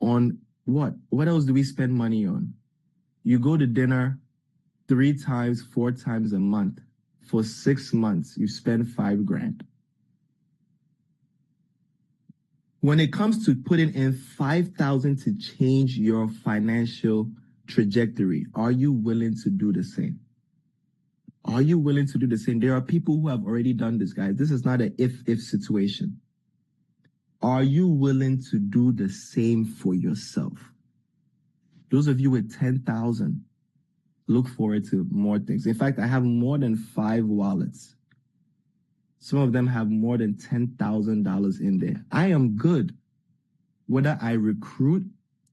On what? What else do we spend money on? You go to dinner 3 times, 4 times a month. For 6 months, you spend $5,000. When it comes to putting in $5,000 to change your financial trajectory, are you willing to do the same? Are you willing to do the same? There are people who have already done this, guys. This is not an if situation. Are you willing to do the same for yourself? Those of you with 10,000, look forward to more things. In fact, I have more than 5 wallets. Some of them have more than $10,000 in there. I am good. Whether I recruit,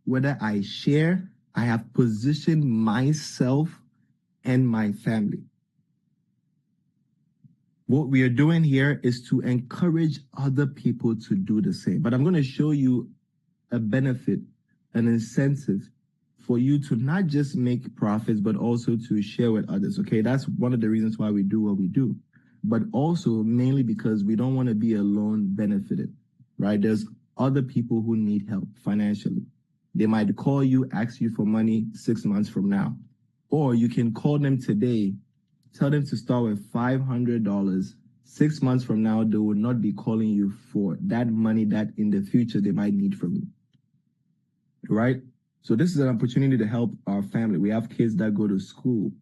whether I share, I have positioned myself and my family. What we are doing here is to encourage other people to do the same. But I'm going to show you a benefit, an incentive for you to not just make profits, but also to share with others. Okay, that's one of the reasons why we do what we do. But also mainly because we don't want to be alone benefited, right? There's other people who need help financially. They might call you, ask you for money 6 months from now. Or you can call them today, tell them to start with $500. 6 months from now, they will not be calling you for that money that in the future they might need from you, right? So this is an opportunity to help our family. We have kids that go to school,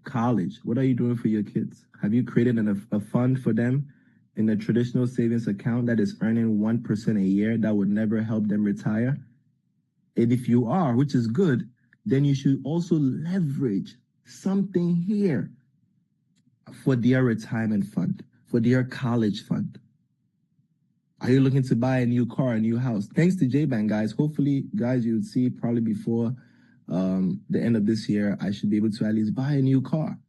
college. What are you doing for your kids? Have you created a fund for them in a traditional savings account that is earning 1% a year that would never help them retire? And if you are, which is good, then you should also leverage something here for their retirement fund, for their college fund. Are you looking to buy a new car, a new house? Thanks to JBank, guys. Hopefully, guys, you'll see probably before the end of this year, I should be able to at least buy a new car,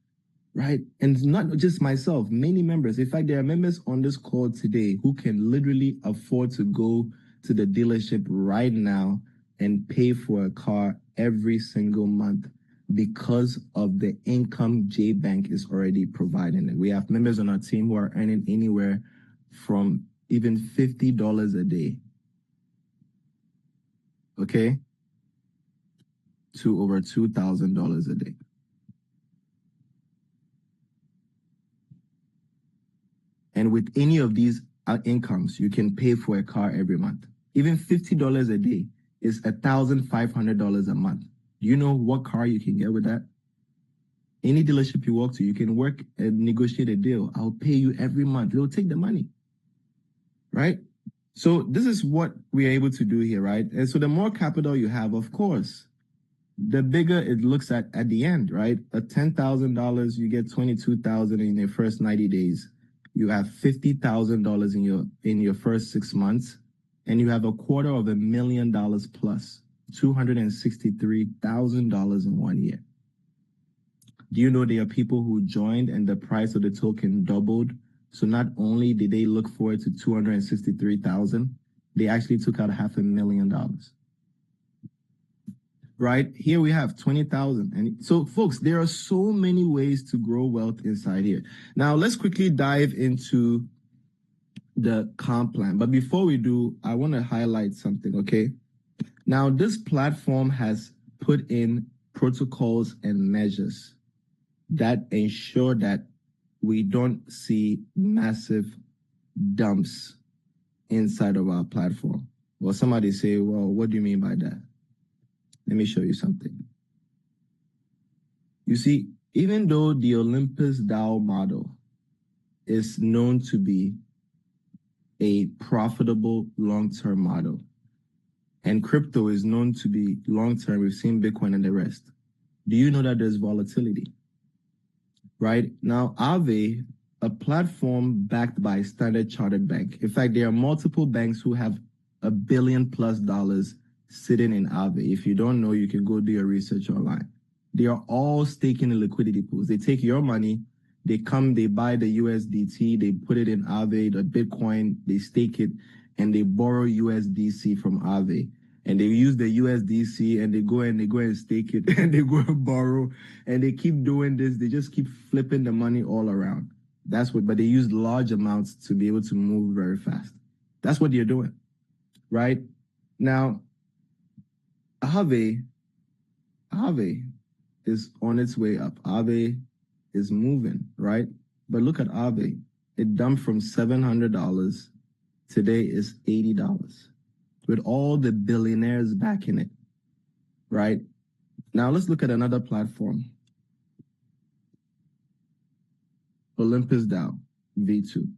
right? And not just myself, many members. In fact, there are members on this call today who can literally afford to go to the dealership right now and pay for a car every single month because of the income JBank is already providing. We have members on our team who are earning anywhere from even $50 a day, okay, to over $2,000 a day. And with any of these incomes, you can pay for a car every month. Even $50 a day is $1,500 a month. Do you know what car you can get with that? Any dealership you walk to, you can work and negotiate a deal. I'll pay you every month. They'll take the money, right? So this is what we are able to do here, right? And so the more capital you have, of course, the bigger it looks at the end, right? At $10,000, you get $22,000 in your first 90 days. You have $50,000 in your first 6 months, and you have $250,000 plus, $263,000 in 1 year. Do you know there are people who joined and the price of the token doubled? So not only did they look forward to $263,000, they actually took out $500,000. Right here we have 20,000. And so folks, there are so many ways to grow wealth inside here. Now let's quickly dive into the comp plan. But before we do, I want to highlight something, okay? Now this platform has put in protocols and measures that ensure that we don't see massive dumps inside of our platform. Well, somebody say, well, what do you mean by that? Let me show you something. You see, even though the Olympus DAO model is known to be a profitable long-term model. And crypto is known to be long-term. We've seen Bitcoin and the rest. Do you know that there's volatility? Right? Now, Aave, a platform backed by Standard Chartered Bank. In fact, there are multiple banks who have $1 billion+ sitting in Aave. If you don't know, you can go do your research online. They are all staking in liquidity pools. They take your money, they come, they buy the USDT, they put it in Aave, the Bitcoin, they stake it, and they borrow USDC from Aave. And they use the USDC and they go and stake it and they go and borrow and they keep doing this. They just keep flipping the money all around. But they use large amounts to be able to move very fast. That's what you're doing, right? Now, Aave is on its way up. Aave is moving, right? But look at Aave. It dumped from $700. Today is $80. With all the billionaires backing it, right? Now let's look at another platform. Olympus DAO, V2.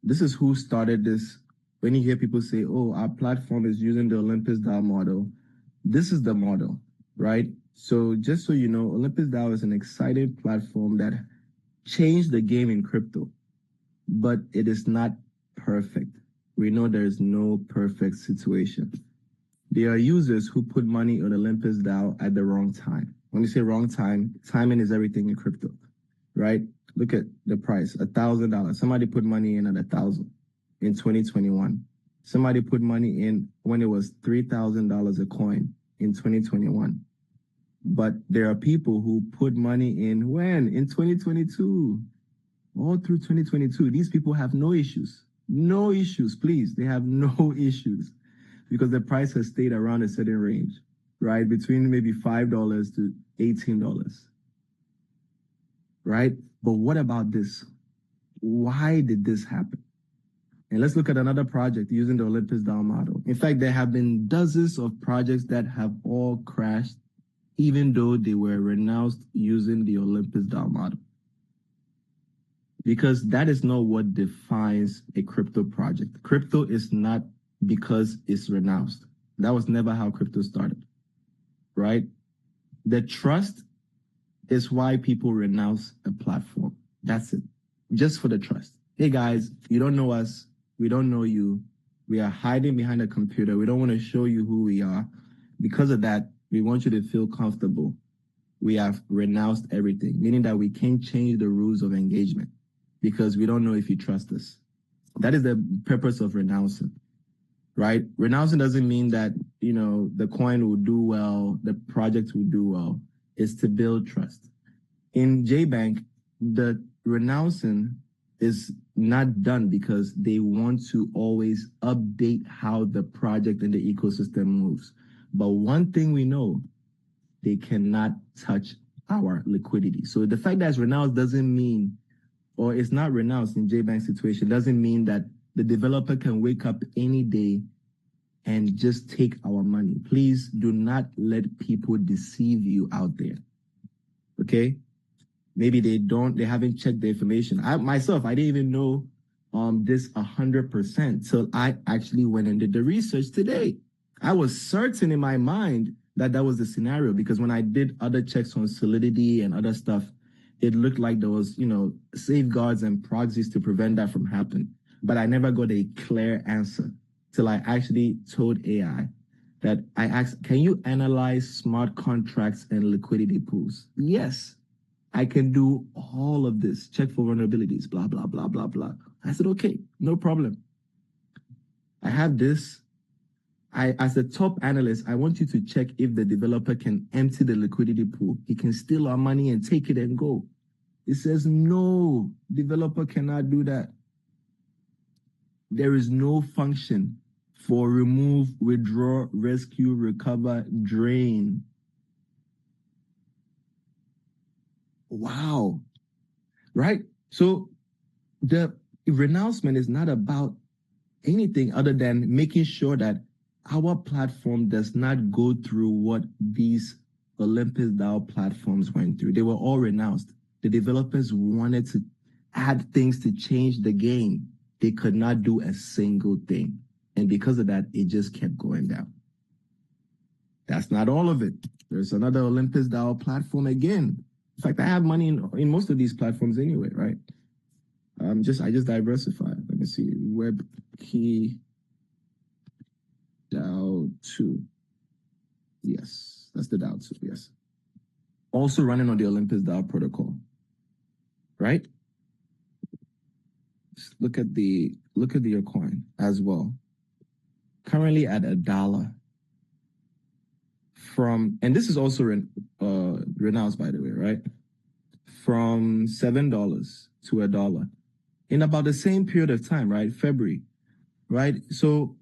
This is who started this. When you hear people say, oh, our platform is using the Olympus DAO model, this is the model, right? So just so you know, Olympus DAO is an exciting platform that changed the game in crypto, but it is not perfect. We know there is no perfect situation. There are users who put money on Olympus DAO at the wrong time. When you say wrong time, timing is everything in crypto, right? Look at the price, $1,000. Somebody put money in at 1,000 in 2021. Somebody put money in when it was $3,000 a coin in 2021. But there are people who put money in when? In 2022. All through 2022. These people have no issues. No issues, please. They have no issues because the price has stayed around a certain range, right? Between maybe $5 to $18, right? But what about this? Why did this happen? And let's look at another project using the Olympus DAO model. In fact, there have been dozens of projects that have all crashed, even though they were renounced using the Olympus DAO model. Because that is not what defines a crypto project. Crypto is not because it's renounced. That was never how crypto started, right? The trust is why people renounce a platform. That's it. Just for the trust. Hey guys, you don't know us. We don't know you. We are hiding behind a computer. We don't want to show you who we are. Because of that, we want you to feel comfortable. We have renounced everything, meaning that we can't change the rules of engagement because we don't know if you trust us. That is the purpose of renouncing, right? Renouncing doesn't mean that, the coin will do well, the project will do well. It's to build trust. In JBank, the renouncing is not done because they want to always update how the project and the ecosystem moves. But one thing we know, they cannot touch our liquidity. So the fact that it's renounced doesn't mean, or it's not renounced in JBank's situation, doesn't mean that the developer can wake up any day and just take our money. Please do not let people deceive you out there. Okay? Maybe they haven't checked the information. I didn't even know this 100% till I actually went and did the research today. I was certain in my mind that was the scenario because when I did other checks on Solidity and other stuff, it looked like there was, safeguards and proxies to prevent that from happening. But I never got a clear answer till I actually told AI that I asked, can you analyze smart contracts and liquidity pools? Yes, I can do all of this. Check for vulnerabilities, blah, blah, blah, blah, blah. I said, okay, no problem. I have this. As a top analyst, I want you to check if the developer can empty the liquidity pool. He can steal our money and take it and go. It says, no, developer cannot do that. There is no function for remove, withdraw, rescue, recover, drain. Wow. Right? So the renouncement is not about anything other than making sure that our platform does not go through what these Olympus DAO platforms went through. They were all renounced. The developers wanted to add things to change the game. They could not do a single thing. And because of that, it just kept going down. That's not all of it. There's another Olympus DAO platform again. In fact, I have money in most of these platforms anyway, right? I just diversified. Let me see. WebKey DAO 2. Yes, that's the DAO 2, yes. Also running on the Olympus DAO protocol, right? Just look at your coin as well. Currently at $1 and this is also renounced, by the way, right? From $7 to $1 in about the same period of time, right? February, right? So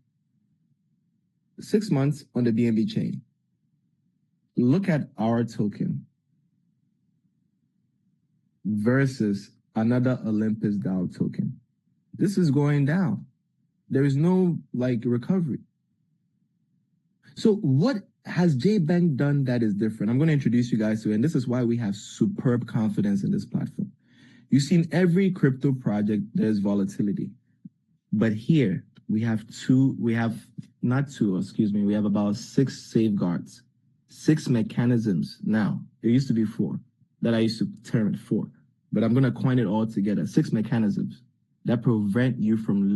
6 months on the BNB chain. Look at our token versus another Olympus DAO token. This is going down. There is no recovery. So what has JBank done that is different? I'm going to introduce you guys to it, and this is why we have superb confidence in this platform. You see, in every crypto project, there's volatility. But here, we have about 6 safeguards, 6 mechanisms now. There used to be 4 that I used to term it 4. But I'm going to coin it all together. 6 mechanisms that prevent you from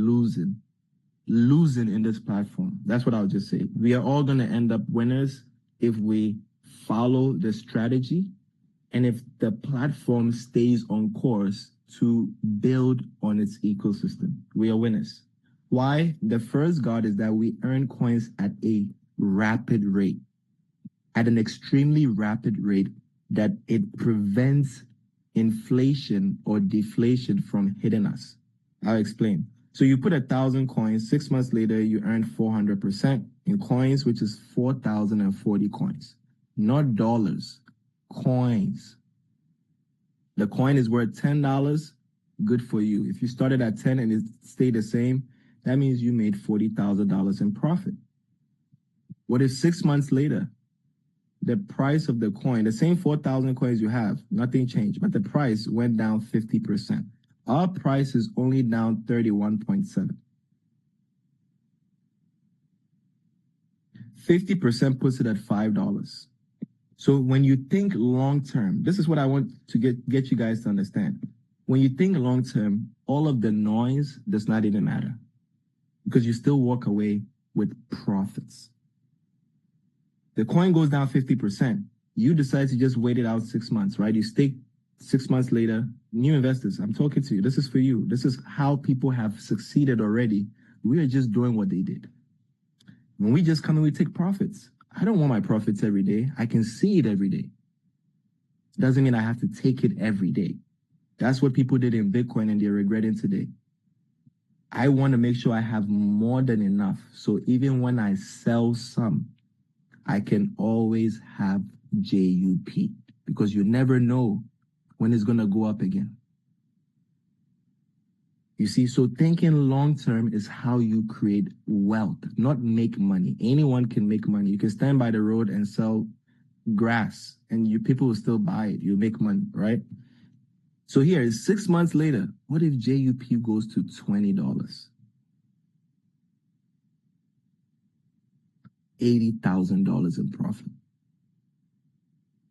losing in this platform. That's what I'll just say. We are all going to end up winners if we follow the strategy and if the platform stays on course to build on its ecosystem. We are winners. Why? The first guard is that we earn coins at a rapid rate, at an extremely rapid rate that it prevents inflation or deflation from hitting us. I'll explain. So you put 1,000 coins, 6 months later, you earn 400% in coins, which is 4,040 coins. Not dollars, coins. The coin is worth $10, good for you. If you started at 10 and it stayed the same, that means you made $40,000 in profit. What if 6 months later, the price of the coin, the same 4,000 coins you have, nothing changed, but the price went down 50%. Our price is only down 31.7. 50% puts it at $5. So when you think long term, this is what I want to get you guys to understand. When you think long term, all of the noise does not even matter because you still walk away with profits. The coin goes down 50%. You decide to just wait it out 6 months, right? You stake 6 months later. New investors, I'm talking to you. This is for you. This is how people have succeeded already. We are just doing what they did. When we just come and we take profits. I don't want my profits every day. I can see it every day. Doesn't mean I have to take it every day. That's what people did in Bitcoin and they're regretting today. I want to make sure I have more than enough. So even when I sell some, I can always have JUP because you never know when it's going to go up again. You see, so thinking long-term is how you create wealth, not make money. Anyone can make money. You can stand by the road and sell grass and people will still buy it. You make money, right? So here, 6 months later, what if JUP goes to $20? $80,000 in profit.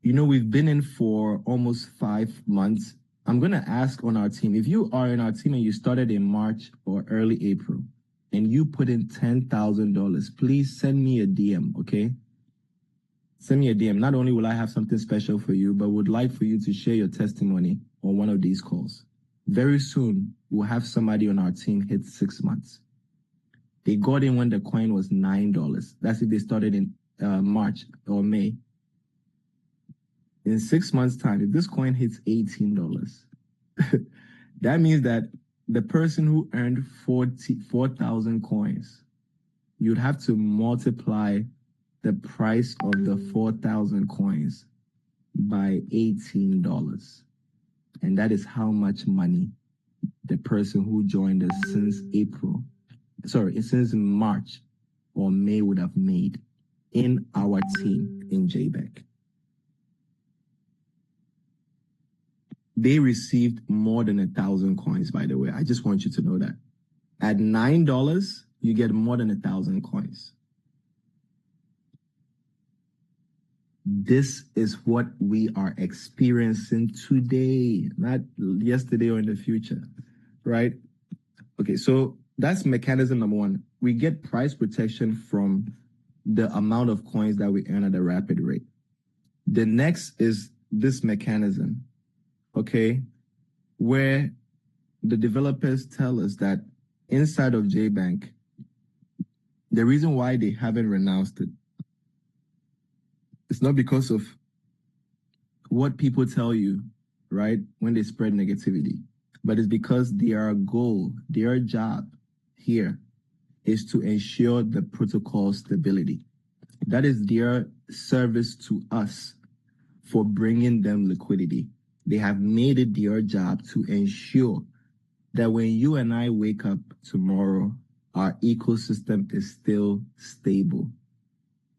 You know, we've been in for almost 5 months. I'm going to ask on our team, if you are in our team and you started in March or early April and you put in $10,000, please send me a DM, okay? Send me a DM. Not only will I have something special for you, but would like for you to share your testimony on one of these calls. Very soon, we'll have somebody on our team hit 6 months. They got in when the coin was $9. That's if they started in March or May. In 6 months' time, if this coin hits $18, that means that the person who earned 4,000 coins, you'd have to multiply the price of the 4,000 coins by $18. And that is how much money the person who joined us since March or May would have made in our team in JBank. They received more than 1,000 coins, by the way. I just want you to know that. At $9, you get more than 1,000 coins. This is what we are experiencing today, not yesterday or in the future, right? Okay, so that's mechanism number one. We get price protection from the amount of coins that we earn at a rapid rate. The next is this mechanism, okay, where the developers tell us that inside of JBank, the reason why they haven't renounced it, it's not because of what people tell you, right, when they spread negativity, but it's because their goal, their job here is to ensure the protocol stability. That is their service to us for bringing them liquidity. They have made it their job to ensure that when you and I wake up tomorrow, our ecosystem is still stable,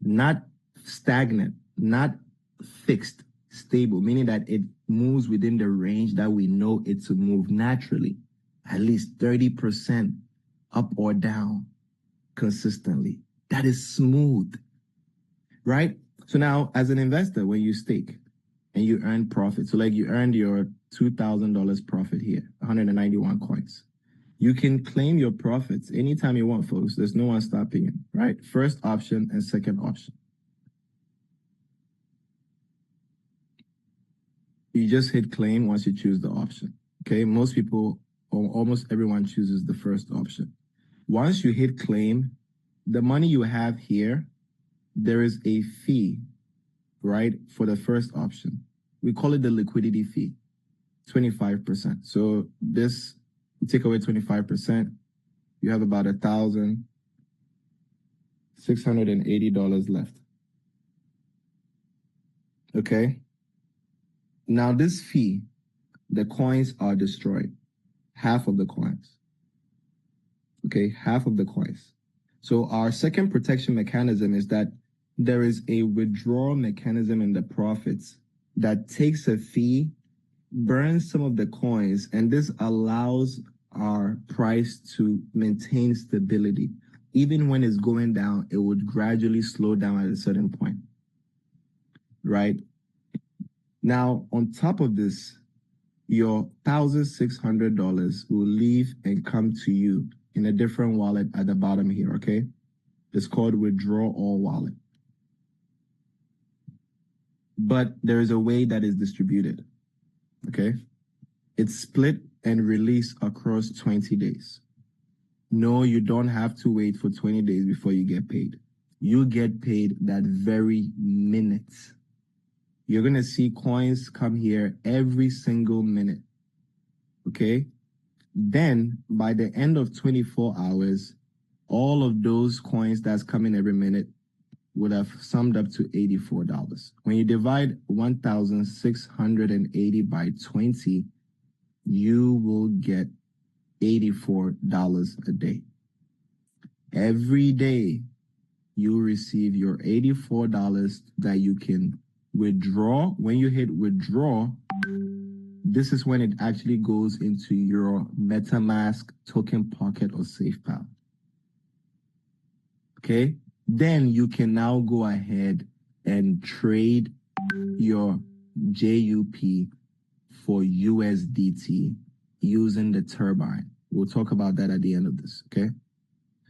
not stagnant, not fixed, stable, meaning that it moves within the range that we know it to move naturally, at least 30% up or down consistently. That is smooth, right? So now, as an investor, when you stake and you earn profit, so like you earned your $2,000 profit here, 191 coins. You can claim your profits anytime you want, folks. There's no one stopping you, right? First option and second option. You just hit claim once you choose the option, okay? Most people, or almost everyone, chooses the first option. Once you hit claim, the money you have here, there is a fee, right, for the first option. We call it the liquidity fee, 25%. So this, you take away 25%, you have about $1,680 left. Okay? Now this fee, the coins are destroyed. Half of the coins. Okay, half of the coins. So our second protection mechanism is that there is a withdrawal mechanism in the profits that takes a fee, burns some of the coins, and this allows our price to maintain stability. Even when it's going down, it would gradually slow down at a certain point, right? Now, on top of this, your $1,600 will leave and come to you in a different wallet at the bottom here, okay? It's called Withdraw All Wallet. But there is a way that is distributed, okay? It's split and released across 20 days. No, you don't have to wait for 20 days before you get paid. You get paid that very minute. You're going to see coins come here every single minute, okay? Then, by the end of 24 hours, all of those coins that's coming every minute would have summed up to $84. When you divide 1,680 by 20, you will get $84 a day. Every day, you receive your $84 that you can withdraw. When you hit withdraw, this is when it actually goes into your MetaMask, Token Pocket, or SafePal. Okay? Then you can now go ahead and trade your JUP for USDT using the turbine. We'll talk about that at the end of this, okay?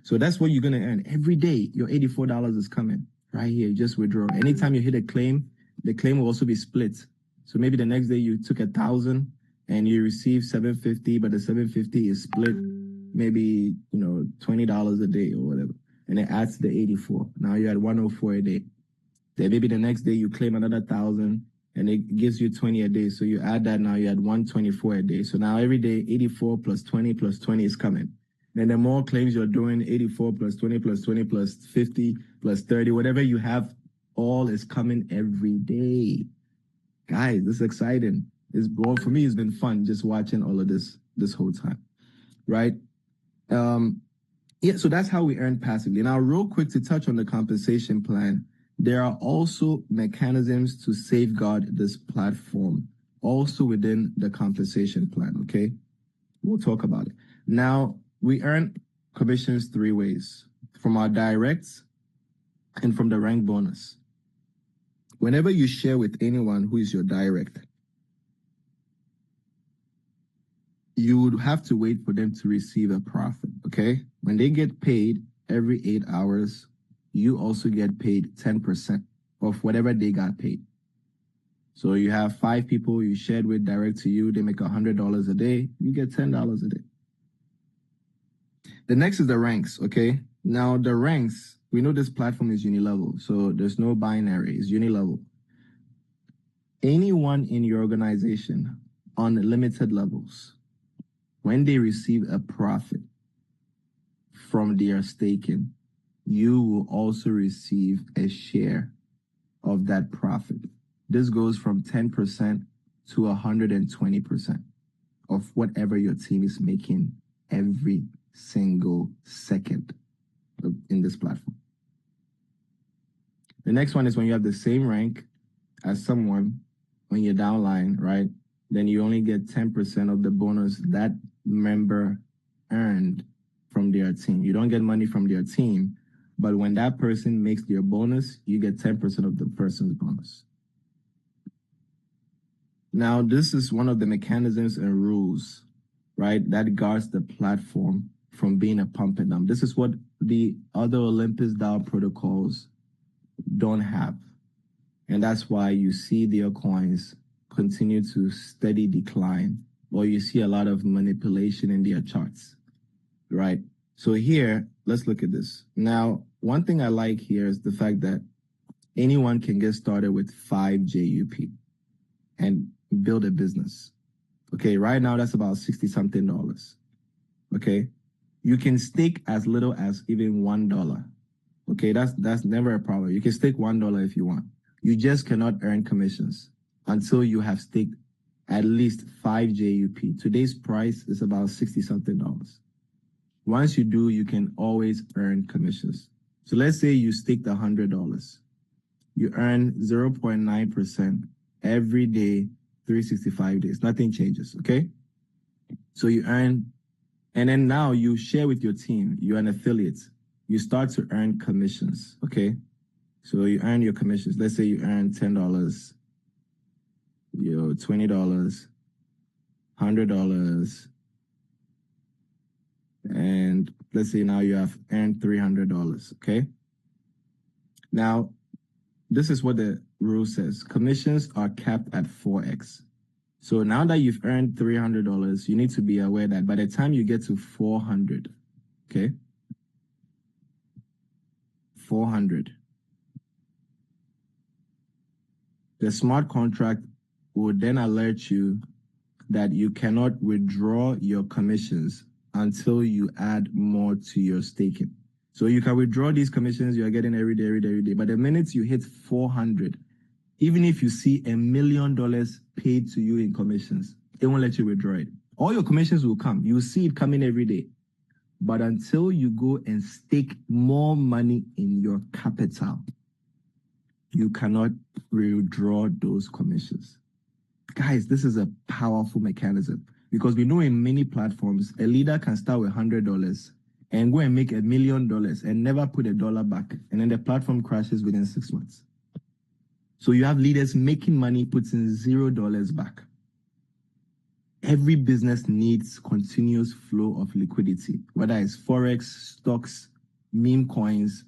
So that's what you're going to earn. Every day, your $84 is coming right here. Just withdraw. Anytime you hit a claim, the claim will also be split. So maybe the next day you took 1,000 and you received 750, but the 750 is split maybe, $20 a day or whatever. And it adds to the 84. Now you're at 104 a day. Then maybe the next day you claim another 1,000 and it gives you 20 a day. So you add that, now you're at 124 a day. So now every day, 84 plus 20 plus 20 is coming. Then the more claims you're doing, 84 plus 20 plus 20 plus 50 plus 30, whatever you have, all is coming every day. Guys, this is exciting. Well, for me, it's been fun just watching all of this whole time, right? Yeah, so that's how we earn passively. Now, real quick to touch on the compensation plan, there are also mechanisms to safeguard this platform, also within the compensation plan, okay? We'll talk about it. Now, we earn commissions three ways: from our directs and from the rank bonus. Whenever you share with anyone who is your direct, you would have to wait for them to receive a profit, okay? When they get paid every 8 hours, you also get paid 10% of whatever they got paid. So you have 5 people you shared with direct to you, they make $100 a day, you get $10 a day. The next is the ranks, okay? Now the ranks, we know this platform is unilevel, so there's no binary, it's unilevel. Anyone in your organization on limited levels, when they receive a profit from their staking, you will also receive a share of that profit. This goes from 10% to 120% of whatever your team is making every single second in this platform. The next one is when you have the same rank as someone when you're downline, right? Then you only get 10% of the bonus that member earned from their team. You don't get money from their team, but when that person makes their bonus, you get 10% of the person's bonus. Now, this is one of the mechanisms and rules, right, that guards the platform from being a pump and dump. This is what the other Olympus DAO protocols don't have. And that's why you see their coins continue to steady decline, or you see a lot of manipulation in their charts, right? So here, let's look at this. Now, one thing I like here is the fact that anyone can get started with 5 JUP and build a business. Okay, right now that's about $60-something. Okay, you can stake as little as even $1. Okay, that's never a problem. You can stake $1 if you want. You just cannot earn commissions until you have staked at least 5 JUP. Today's price is about $60-something. Once you do, you can always earn commissions. So let's say you staked $100. You earn 0.9% every day, 365 days. Nothing changes, okay? So you earn, and then now you share with your team. You're an affiliate. You start to earn commissions, okay? So you earn your commissions. Let's say you earn $10, $20, $100, and let's say now you have earned $300, okay? Now, this is what the rule says. Commissions are capped at 4x. So now that you've earned $300, you need to be aware that by the time you get to 400, okay? 400. The smart contract will then alert you that you cannot withdraw your commissions until you add more to your staking. So you can withdraw these commissions you're getting every day. But the minute you hit 400, even if you see $1 million paid to you in commissions, it won't let you withdraw it. All your commissions will come. You see it coming every day. But until you go and stake more money in your capital, you cannot withdraw those commissions. Guys, this is a powerful mechanism because we know in many platforms, a leader can start with $100 and go and make $1 million and never put $1 back. And then the platform crashes within 6 months. So you have leaders making money, putting $0 back. Every business needs continuous flow of liquidity, whether it's Forex, stocks, meme coins,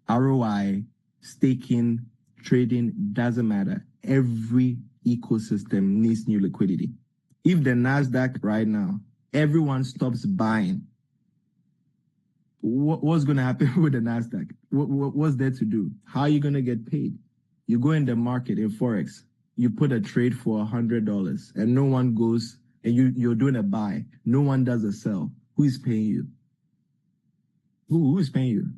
ROI, staking, trading, doesn't matter. Every ecosystem needs new liquidity. If the NASDAQ right now, everyone stops buying, what's going to happen with the NASDAQ? What's there to do? How are you going to get paid? You go in the market in Forex, you put a trade for $100 and no one goes, and you're doing a buy. No one does a sell. Who is paying you? Who is paying you?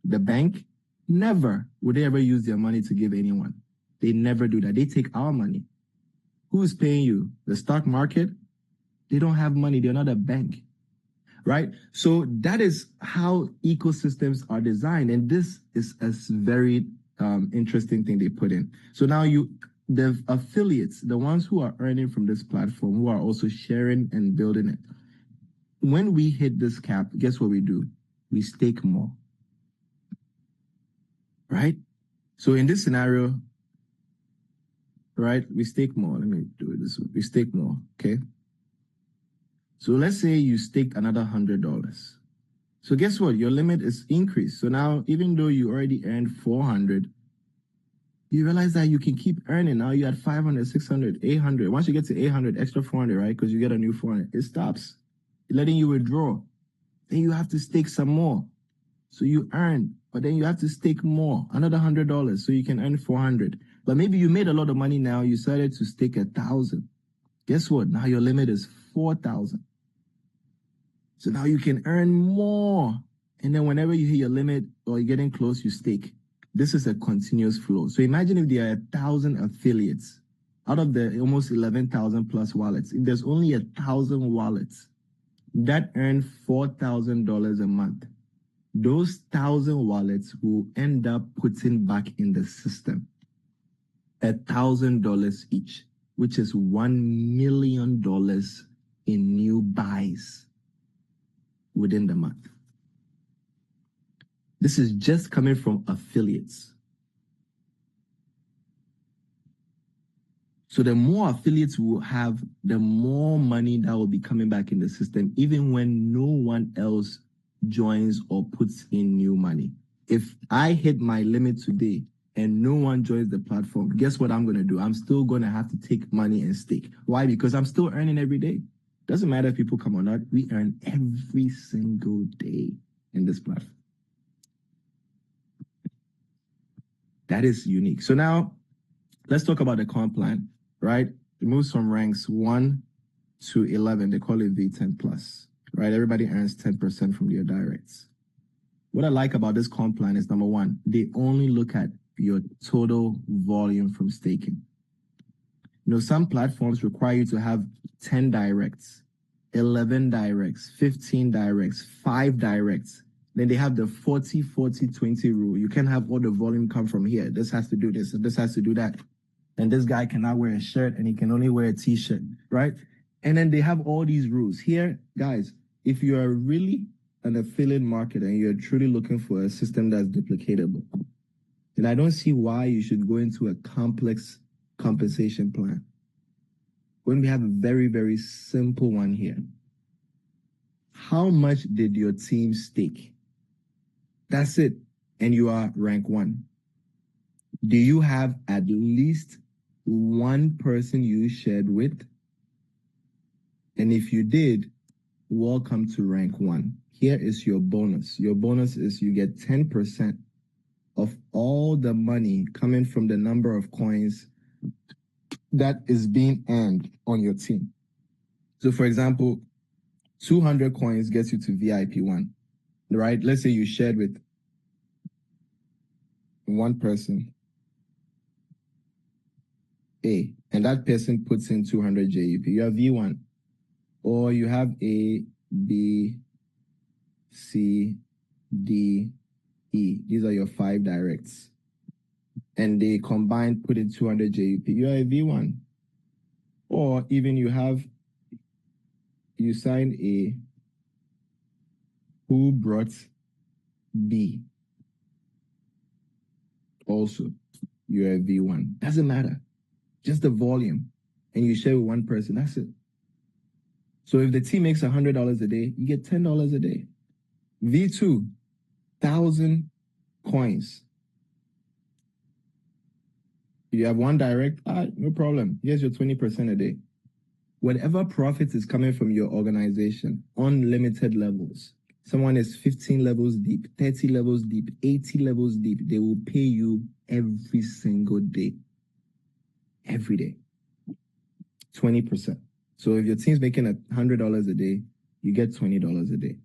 The bank? Never would they ever use their money to give anyone. They never do that. They take our money. Who is paying you? The stock market? They don't have money. They're not a bank, right? So that is how ecosystems are designed. And this is a very interesting thing they put in. So now the affiliates, the ones who are earning from this platform, who are also sharing and building it, when we hit this cap, guess what we do? We stake more, right? So in this scenario, right, we stake more. Let me do it this way. We stake more, okay? So let's say you staked another $100. So guess what? Your limit is increased. So now, even though you already earned 400, you realize that you can keep earning. Now you're at 500, 600, 800. Once you get to 800, extra 400, right? Because you get a new 400, it stops letting you withdraw. Then you have to stake some more. So you earn, but then you have to stake more, another $100, so you can earn 400. But maybe you made a lot of money now. You decided to stake 1,000. Guess what? Now your limit is 4,000. So now you can earn more. And then whenever you hit your limit or you're getting close, you stake. This is a continuous flow. So imagine if there are 1,000 affiliates out of the almost 11,000 plus wallets. If there's only 1,000 wallets that earn $4,000 a month, those 1,000 wallets will end up putting back in the system $1,000 each, which is $1 million in new buys within the month. This is just coming from affiliates. So the more affiliates will have, the more money that will be coming back in the system, even when no one else joins or puts in new money. If I hit my limit today and no one joins the platform, guess what I'm going to do? I'm still going to have to take money and stake. Why? Because I'm still earning every day. Doesn't matter if people come or not. We earn every single day in this platform. That is unique. So now let's talk about the comp plan, right? It moves from ranks 1 to 11. They call it V10 plus, right? Everybody earns 10% from their directs. What I like about this comp plan is, number one, they only look at your total volume from staking. You know, some platforms require you to have 10 directs, 11 directs, 15 directs, 5 directs. Then they have the 40, 40, 20 rule. You can't have all the volume come from here. This has to do this, and this has to do that. And this guy cannot wear a shirt, and he can only wear a t-shirt, right? And then they have all these rules. Here, guys, if you are really an affiliate marketer and you're truly looking for a system that's duplicatable, then I don't see why you should go into a complex compensation plan when we have a very, very simple one here. How much did your team stake? That's it. And you are rank 1. Do you have at least one person you shared with? And if you did, welcome to rank 1. Here is your bonus. Your bonus is you get 10% of all the money coming from the number of coins that is being earned on your team. So for example, 200 coins gets you to VIP 1, right? Let's say you shared with one person, A, and that person puts in 200 JUP. You have V1, or you have A, B, C, D, E. These are your 5 directs. And they combined put in 200 JUP. You are a V1. Or even you signed A who brought B. Also, you're a V1. Doesn't matter. Just the volume. And you share with one person. That's it. So if the team makes $100 a day, you get $10 a day. V2, 1,000 coins. You have one direct, no problem. Here's your 20% a day. Whatever profit is coming from your organization, unlimited levels. Someone is 15 levels deep, 30 levels deep, 80 levels deep. They will pay you every single day. Every day. 20%. So if your team's making $100 a day, you get $20 a day.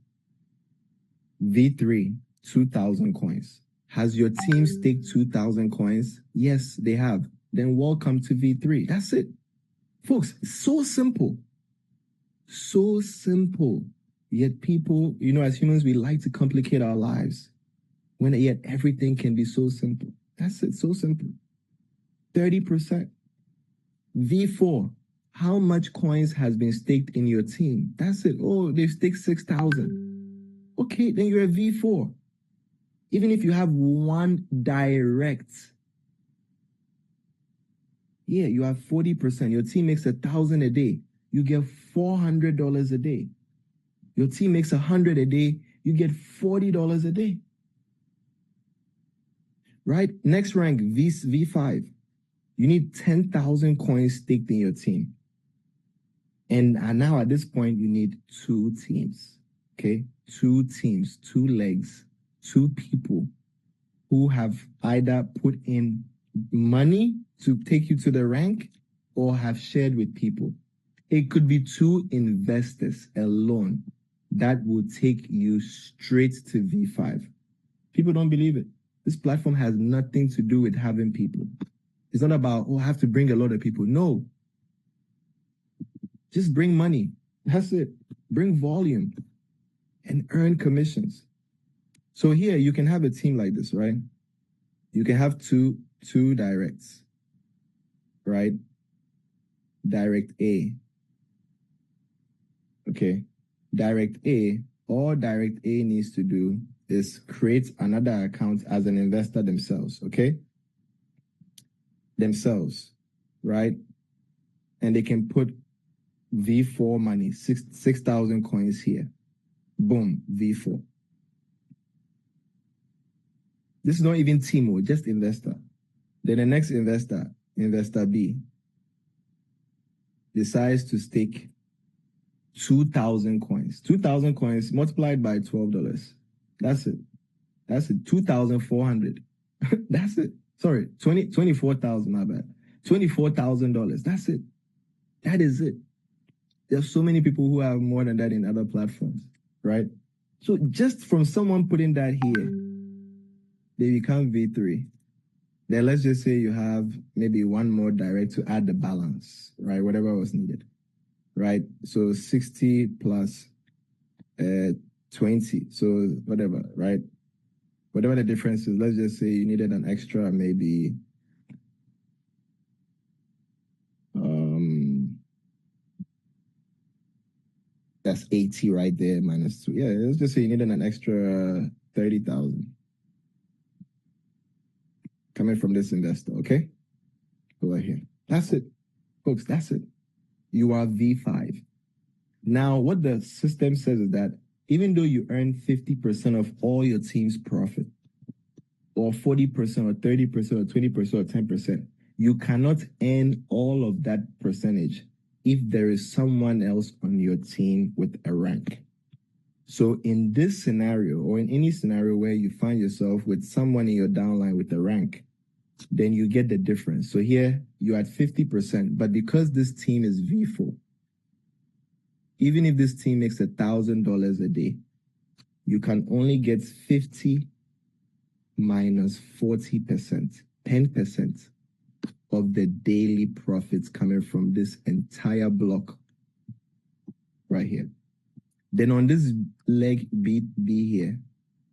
V3, 2,000 coins. Has your team staked 2,000 coins? Yes, they have. Then welcome to V3. That's it. Folks, so simple. So simple. Yet people, you know, as humans, we like to complicate our lives. When yet everything can be so simple. That's it, so simple. 30%. V4. how much coins has been staked in your team. That's it. Oh, they've staked 6,000. Okay, then you're a V4. Even if you have one direct, yeah, you have 40%. Your team makes 1,000 a day. You get $400 a day. Your team makes 100 a day. You get $40 a day. Right? Next rank, V5. You need 10,000 coins staked in your team. And now at this point, you need 2 teams. Okay? 2 teams, 2 legs, 2 people who have either put in money to take you to the rank or have shared with people. It could be 2 investors alone that will take you straight to V5. People don't believe it. This platform has nothing to do with having people. It's not about, oh, I have to bring a lot of people. No. Just bring money. That's it. Bring volume and earn commissions. So here you can have a team like this, right? You can have two directs, right? Direct A. Okay. Direct A, all Direct A needs to do is create another account as an investor themselves, okay? Themselves, right? And they can put V4 money, 6,000 coins here. Boom, V4. This is not even Timo, just investor. Then the next investor, investor B, decides to stake 2,000 coins. 2,000 coins multiplied by $12. That's it. That's it. 2,400. That's it. Sorry, 24,000, my bad. $24,000. That's it. That is it. There's so many people who have more than that in other platforms, right? So just from someone putting that here, they become V3. Then let's just say you have maybe one more direct to add the balance, right? Whatever was needed, right? So 60 plus 20. So whatever, right? Whatever the difference is, let's just say you needed an extra maybe that's 80 right there minus 2. Yeah, let's just say you needed an extra 30,000 coming from this investor, okay? Over here. That's it, folks, that's it. You are V5. Now, what the system says is that even though you earn 50% of all your team's profit, or 40% or 30% or 20% or 10%, you cannot earn all of that percentage if there is someone else on your team with a rank. So in this scenario, or in any scenario where you find yourself with someone in your downline with a rank, then you get the difference. So here you're at 50%, but because this team is V4, even if this team makes $1,000 a day, you can only get 50 minus 40%, 10% of the daily profits coming from this entire block right here. Then on this leg B here,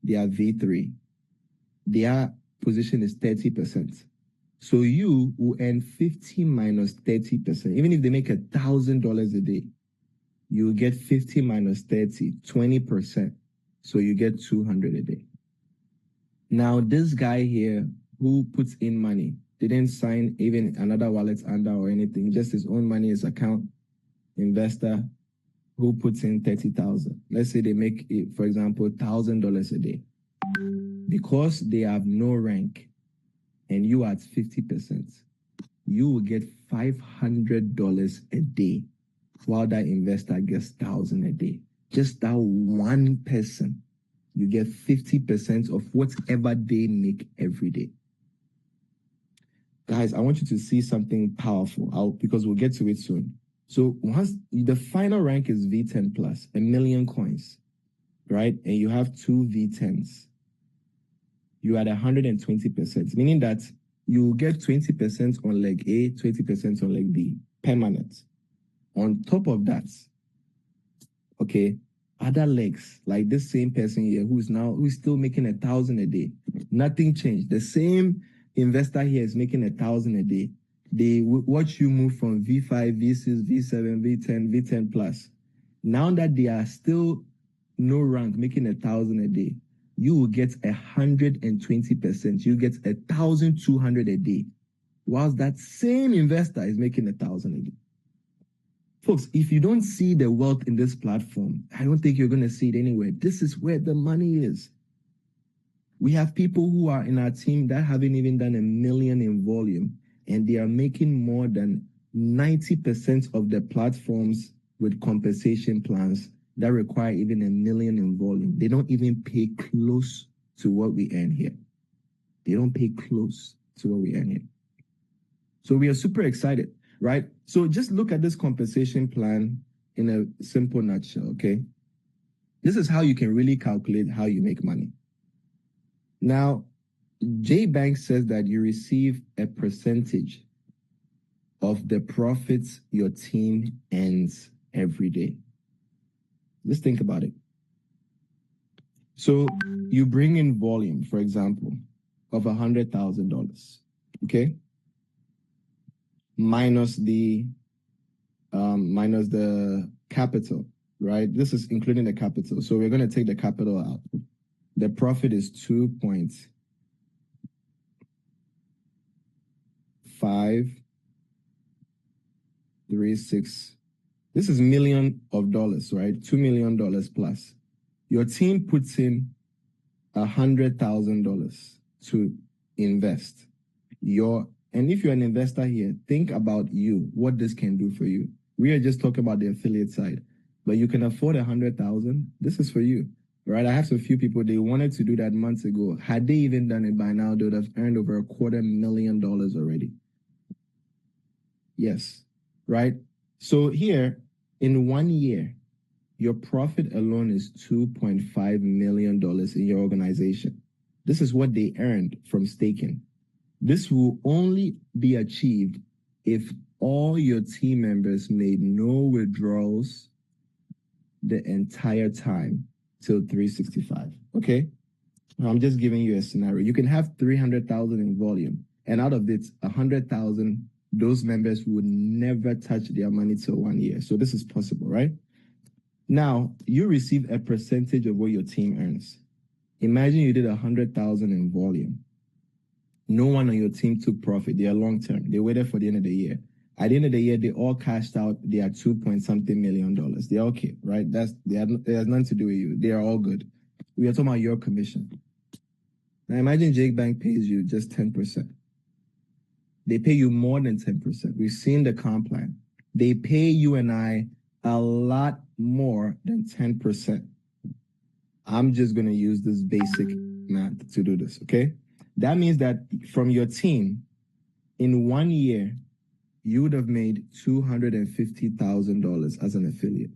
they are V3. Their position is 30%. So you will earn 50 minus 30%. Even if they make $1,000 a day, you will get 50 minus 30, 20%. So you get 200 a day. Now, this guy here who puts in money, didn't sign even another wallet under or anything, just his own money, his account, investor who puts in 30,000. Let's say they make, for example, $1,000 a day. Because they have no rank and you are at 50%, you will get $500 a day while that investor gets $1,000 a day. Just that one person, you get 50% of whatever they make every day. Guys, I want you to see something powerful because we'll get to it soon. So once the final rank is V10 plus, 1 million coins, right? And you have 2 V10s. You are at 120%, meaning that you get 20% on leg A, 20% on leg B, permanent. On top of that, okay, other legs, like this same person here who's still making 1,000 a day. Nothing changed. The same investor here is making 1,000 a day. they watch you move from V5, V6, V7, V10, V10 plus. Now that they are still no rank, making 1,000 a day, you will get 120%. You get 1,200 a day, whilst that same investor is making 1,000 a day. Folks, if you don't see the wealth in this platform, I don't think you're going to see it anywhere. This is where the money is. We have people who are in our team that haven't even done 1 million in volume, and they are making more than 90% of the platforms with compensation plans that require even 1 million in volume. They don't even pay close to what we earn here. They don't pay close to what we earn here. So we are super excited, right? So just look at this compensation plan in a simple nutshell, okay? This is how you can really calculate how you make money. Now, JBank says that you receive a percentage of the profits your team earns every day. Just think about it. So you bring in volume, for example, of $100,000, okay? Minus the capital, right? This is including the capital. So we're going to take the capital out. The profit is 2.536. This is million of dollars, right? $2 million plus. Your team puts in $100,000 to invest. And if you're an investor here, think about you, what this can do for you. We are just talking about the affiliate side, but you can afford $100,000. This is for you, right? I have some few people, they wanted to do that months ago. Had they even done it by now, they would have earned over $250,000 already. Yes, right? So here, in 1 year, your profit alone is $2.5 million in your organization. This is what they earned from staking. This will only be achieved if all your team members made no withdrawals the entire time till 365. Okay? I'm just giving you a scenario. You can have 300,000 in volume, and out of it, 100,000, those members would never touch their money till 1 year. So this is possible, right? Now, you receive a percentage of what your team earns. Imagine you did 100,000 in volume. No one on your team took profit. They are long-term. They waited for the end of the year. At the end of the year, they all cashed out their $2-point-something million. They're okay, right? It has nothing to do with you. They are all good. We are talking about your commission. Now imagine JBank pays you just 10%. They pay you more than 10%. We've seen the comp plan. They pay you and I a lot more than 10%. I'm just going to use this basic math to do this, okay? That means that from your team, in 1 year, you would have made $250,000 as an affiliate.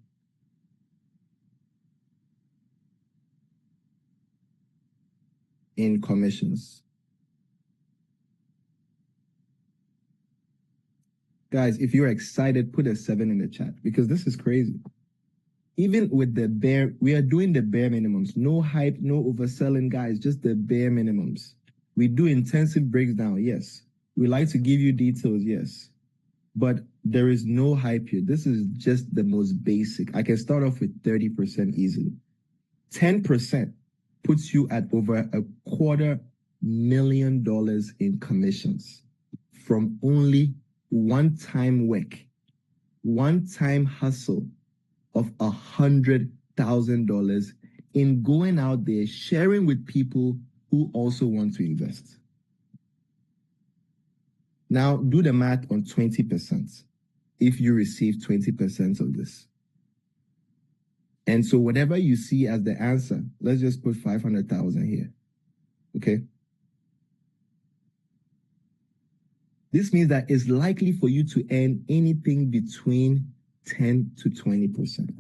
In commissions. Guys, if you're excited, put a 7 in the chat because this is crazy. Even with we are doing the bare minimums. No hype, no overselling, guys, just the bare minimums. We do intensive breakdown, yes. We like to give you details, yes. But there is no hype here. This is just the most basic. I can start off with 30% easily. 10% puts you at over $250,000 in commissions from only one-time work, one-time hustle of $100,000 in going out there, sharing with people who also want to invest. Now, do the math on 20% if you receive 20% of this. And so whatever you see as the answer, let's just put 500,000 here, okay? This means that it's likely for you to earn anything between 10 to 20%.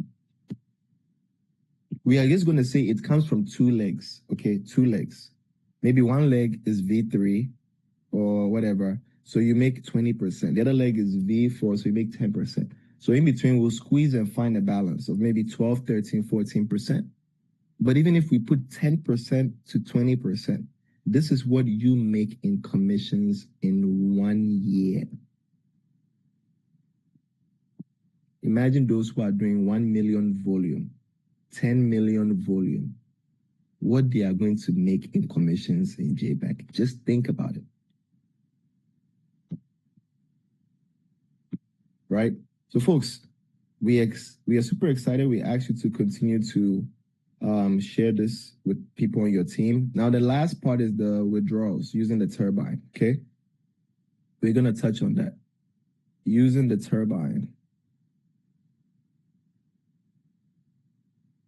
We are just going to say it comes from 2 legs, okay? 2 legs. Maybe one leg is V3 or whatever, so you make 20%. The other leg is V4, so you make 10%. So in between, we'll squeeze and find a balance of maybe 12, 13, 14%. But even if we put 10% to 20%, this is what you make in commissions in 1 year. Imagine those who are doing 1 million volume, 10 million volume, what they are going to make in commissions in JBank. Just think about it. Right? So folks, we are super excited. We ask you to continue to share this with people on your team. Now, the last part is the withdrawals using the turbine. Okay. We're going to touch on that. Using the turbine.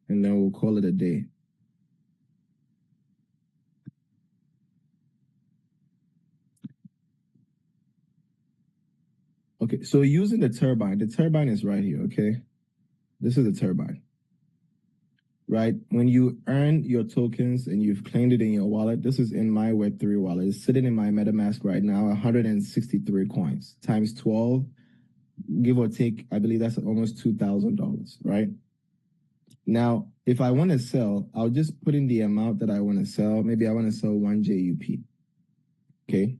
And then we'll call it a day. Okay, so using the turbine is right here, okay? This is the turbine, right? When you earn your tokens and you've claimed it in your wallet, this is in my Web3 wallet. It's sitting in my MetaMask right now, 163 coins times 12, give or take, I believe that's almost $2,000, right? Now, if I want to sell, I'll just put in the amount that I want to sell. Maybe I want to sell 1 JUP, okay?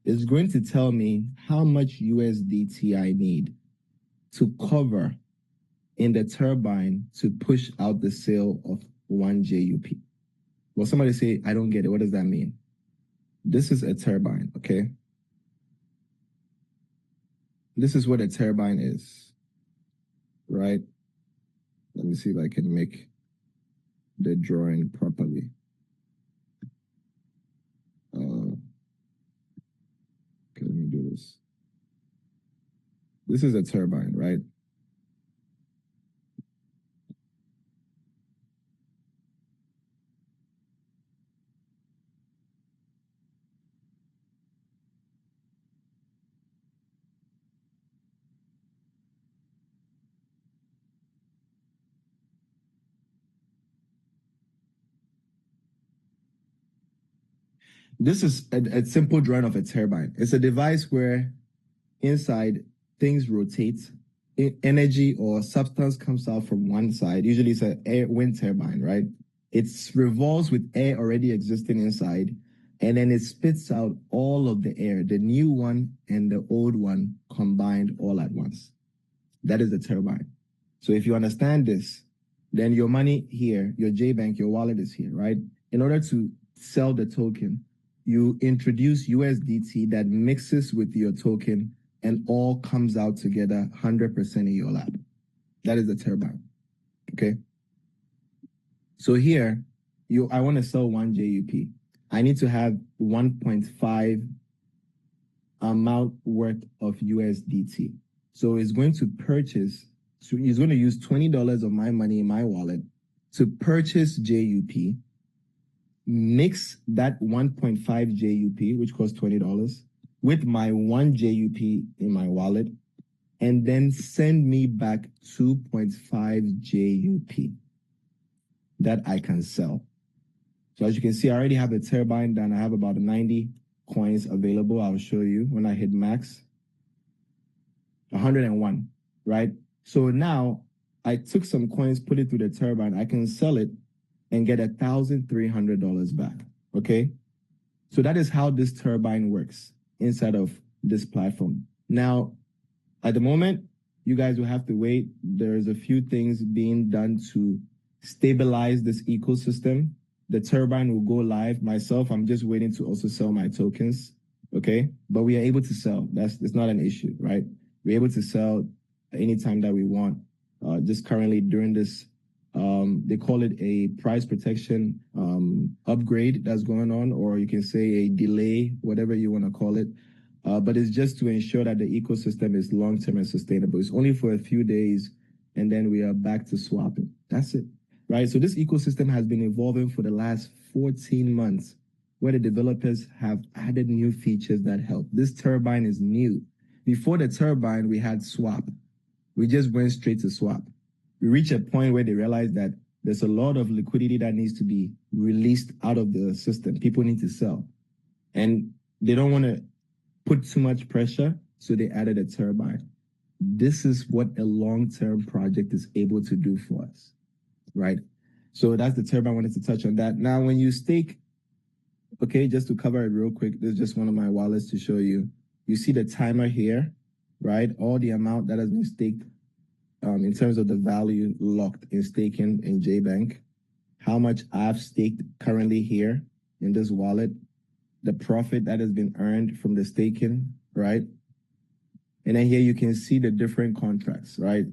It's going to tell me how much USDT I need to cover in the turbine to push out the sale of 1 JUP. Well, somebody say, I don't get it. What does that mean? This is a turbine, okay? This is what a turbine is, right? Let me see if I can make the drawing properly. Okay, let me do this. This is a turbine, right? This is a simple drawing of a turbine. It's a device where inside things rotate, energy or substance comes out from one side. Usually it's an air wind turbine, right? It revolves with air already existing inside, and then it spits out all of the air, the new one and the old one combined all at once. That is the turbine. So if you understand this, then your money here, your JBank, your wallet is here, right? In order to sell the token, you introduce USDT that mixes with your token and all comes out together 100% in your lap. That is the turbine, okay? So here, I want to sell 1 JUP. I need to have 1.5 amount worth of USDT. So it's going to purchase, so it's going to use $20 of my money in my wallet to purchase JUP, mix that 1.5 JUP, which costs $20, with my 1 JUP in my wallet, and then send me back 2.5 JUP that I can sell. So as you can see, I already have the turbine done. I have about 90 coins available. I'll show you when I hit max. 101, right? So now I took some coins, put it through the turbine. I can sell it and get $1,300 back, okay? So that is how this turbine works inside of this platform. Now, at the moment, you guys will have to wait. There's a few things being done to stabilize this ecosystem. The turbine will go live. Myself, I'm just waiting to also sell my tokens, okay? But we are able to sell. It's not an issue, right? We're able to sell anytime that we want. Just currently during this, they call it a price protection upgrade that's going on, or you can say a delay, whatever you want to call it. But it's just to ensure that the ecosystem is long-term and sustainable. It's only for a few days, and then we are back to swapping. That's it, right? So this ecosystem has been evolving for the last 14 months, where the developers have added new features that help. This turbine is new. Before the turbine, we had swap. We just went straight to swap. We reached a point where they realized that there's a lot of liquidity that needs to be released out of the system. People need to sell. And they don't want to put too much pressure, so they added a turbine. This is what a long-term project is able to do for us, right? So that's the turbine. I wanted to touch on that. Now, when you stake, okay, just to cover it real quick, this is just one of my wallets to show you. You see the timer here, right? All the amount that has been staked in terms of the value locked in staking in JBank, how much I've staked currently here in this wallet, the profit that has been earned from the staking, right? And then here you can see the different contracts, right?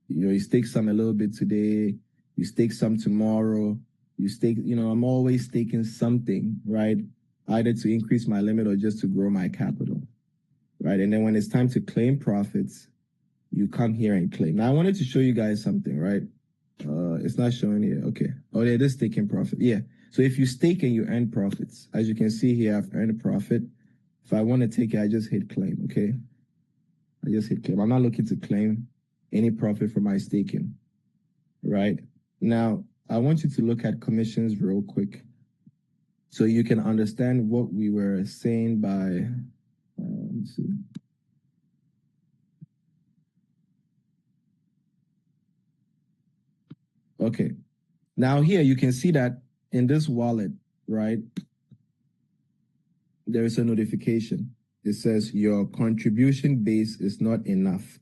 You stake some a little bit today, you stake some tomorrow, you stake, I'm always staking something, right? Either to increase my limit or just to grow my capital, right? And then when it's time to claim profits, you come here and claim. Now I wanted to show you guys something, right? It's not showing here. Okay. Oh, yeah, this taking profit. Yeah. So if you stake and you earn profits, as you can see here, I've earned a profit. If I want to take it, I just hit claim. Okay. I just hit claim. I'm not looking to claim any profit from my staking, right? Now, I want you to look at commissions real quick so you can understand what we were saying by, let's see. Okay. Now here you can see that in this wallet, right, there is a notification. It says your contribution base is not enough.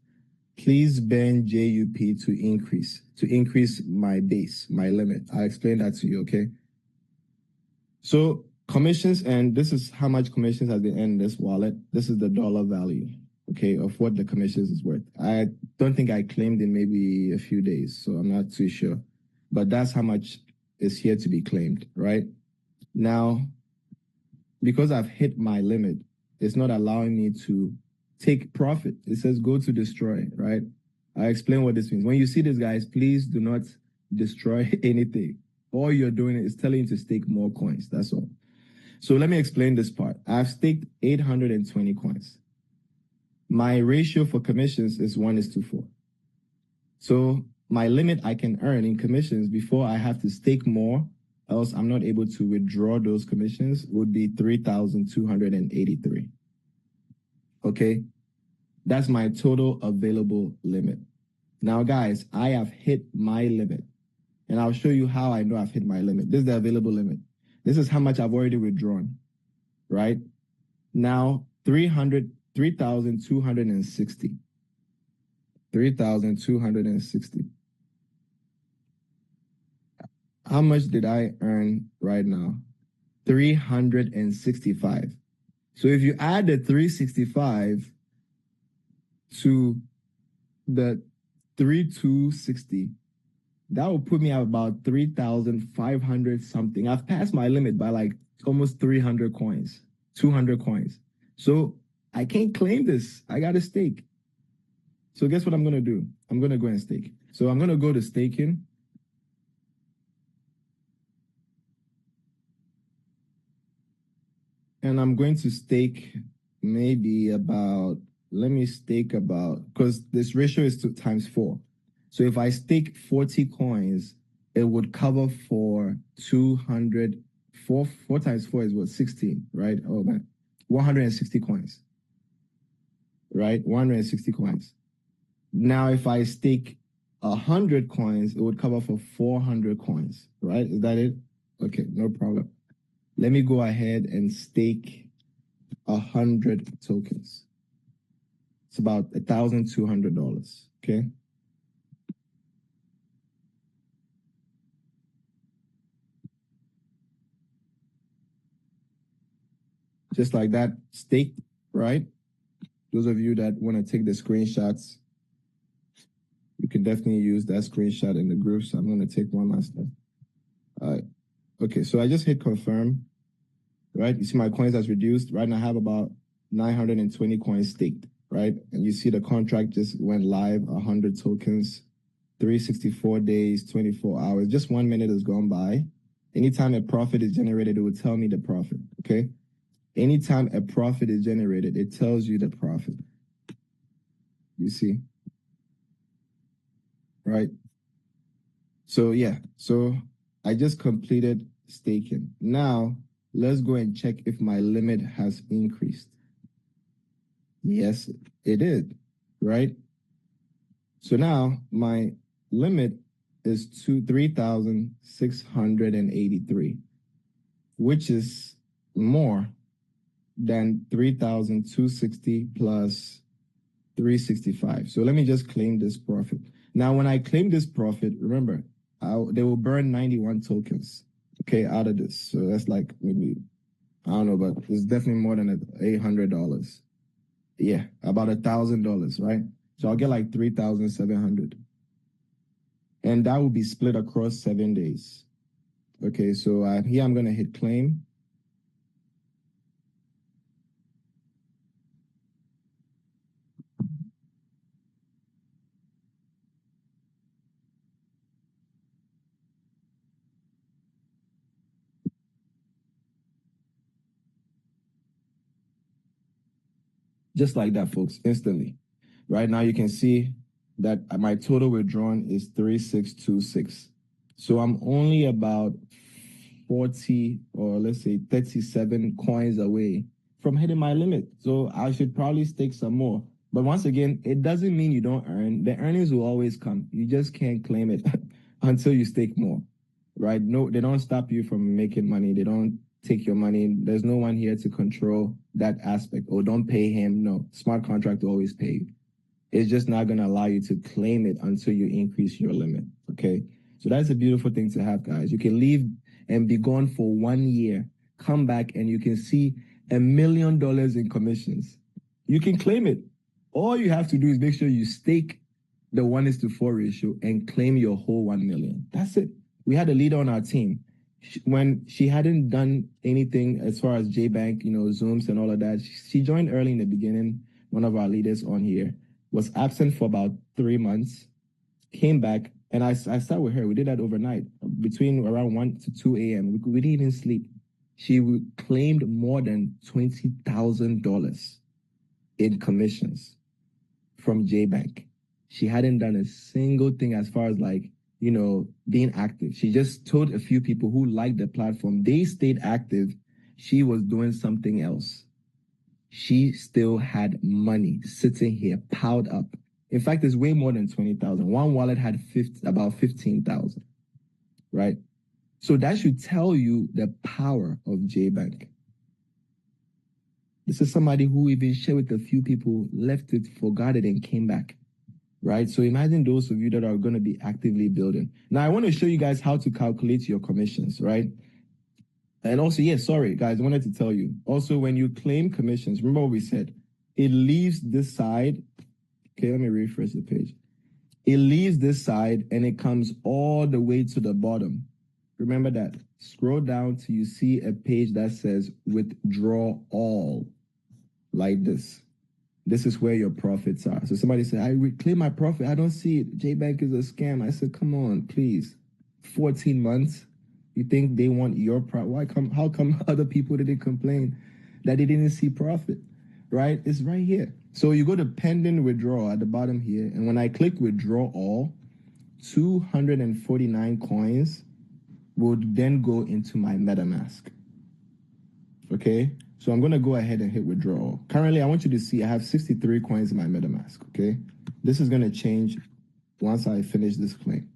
Please burn JUP to increase my base, my limit. I'll explain that to you, okay? So commissions, and this is how much commissions has been earned in this wallet. This is the dollar value, okay, of what the commissions is worth. I don't think I claimed in maybe a few days, so I'm not too sure. But that's how much is here to be claimed, right? Now, because I've hit my limit, it's not allowing me to take profit. It says go to destroy, right? I explain what this means. When you see this, guys, please do not destroy anything. All you're doing is telling you to stake more coins. That's all. So let me explain this part. I've staked 820 coins. My ratio for commissions is 1:4. So my limit I can earn in commissions before I have to stake more, else I'm not able to withdraw those commissions, would be 3,283. Okay? That's my total available limit. Now, guys, I have hit my limit. And I'll show you how I know I've hit my limit. This is the available limit. This is how much I've already withdrawn, right? Now, 3,260. 3,260. How much did I earn right now? 365. So if you add the 365 to the 3,260, that will put me at about 3,500 something. I've passed my limit by like almost 300 coins, 200 coins. So I can't claim this. I got to stake. So guess what I'm going to do? I'm going to go and stake. So I'm going to go to staking. And I'm going to stake maybe about, let me stake about, because this ratio is 2 times 4. So if I stake 40 coins, it would cover for 200, 4 times 4 is what, 16, right? Oh man, 160 coins, right? 160 coins. Now, if I stake 100 coins, it would cover for 400 coins, right? Is that it? Okay, no problem. Let me go ahead and stake 100 tokens. It's about $1,200, okay? Just like that, staked, right? Those of you that want to take the screenshots, you can definitely use that screenshot in the group. So I'm going to take one myself. All right. Okay, so I just hit confirm, right? You see my coins has reduced. Right now I have about 920 coins staked, right? And you see the contract just went live, 100 tokens, 364 days, 24 hours. Just 1 minute has gone by. Anytime a profit is generated, it will tell me the profit, okay? Anytime a profit is generated, it tells you the profit. You see? Right? So yeah, so I just completed staking. Now, let's go and check if my limit has increased. Yes, it did, right? So now my limit is 3,683, which is more than 3,260 plus 365. So let me just claim this profit. Now, when I claim this profit, remember, they will burn 91 tokens, okay, out of this. So that's like maybe, I don't know, but it's definitely more than $800. Yeah, about $1,000, right? So I'll get like 3,700. And that will be split across 7 days. Okay, so here I'm going to hit claim. Just like that, folks, instantly. Right now, you can see that my total withdrawn is 3626. So I'm only about 40 or let's say 37 coins away from hitting my limit. So I should probably stake some more. But once again, it doesn't mean you don't earn. The earnings will always come. You just can't claim it until you stake more, right? No, they don't stop you from making money. They don't take your money. There's no one here to control that aspect. Oh, don't pay him. No, smart contract will always pay you. It's just not going to allow you to claim it until you increase your limit. Okay. So that's a beautiful thing to have, guys. You can leave and be gone for 1 year, come back, and you can see $1 million in commissions. You can claim it. All you have to do is make sure you stake the 1:4 ratio and claim your whole 1 million. That's it. We had a leader on our team. When she hadn't done anything as far as JBank, Zooms and all of that, she joined early in the beginning. One of our leaders on here was absent for about 3 months, came back, and I sat with her. We did that overnight between around 1 to 2 a.m. We didn't even sleep. She claimed more than $20,000 in commissions from JBank. She hadn't done a single thing as far as being active. She just told a few people who liked the platform. They stayed active. She was doing something else. She still had money sitting here piled up. In fact, it's way more than 20,000. One wallet had about 15,000, right? So that should tell you the power of JBank. This is somebody who even shared with a few people, left it, forgot it, and came back, right? So imagine those of you that are going to be actively building. Now, I want to show you guys how to calculate your commissions, right? And also, sorry, guys, I wanted to tell you. Also, when you claim commissions, remember what we said. It leaves this side. Okay, let me refresh the page. It leaves this side and it comes all the way to the bottom. Remember that. Scroll down till you see a page that says withdraw all, like this. This is where your profits are. So somebody said, I reclaim my profit. I don't see it. JBank is a scam. I said, come on, please. 14 months. You think they want your profit? How come other people didn't complain that they didn't see profit? Right? It's right here. So you go to pending withdrawal at the bottom here. And when I click withdraw all, 249 coins would then go into my MetaMask. Okay? So I'm going to go ahead and hit withdrawal. Currently, I want you to see I have 63 coins in my MetaMask. Okay? This is going to change once I finish this claim.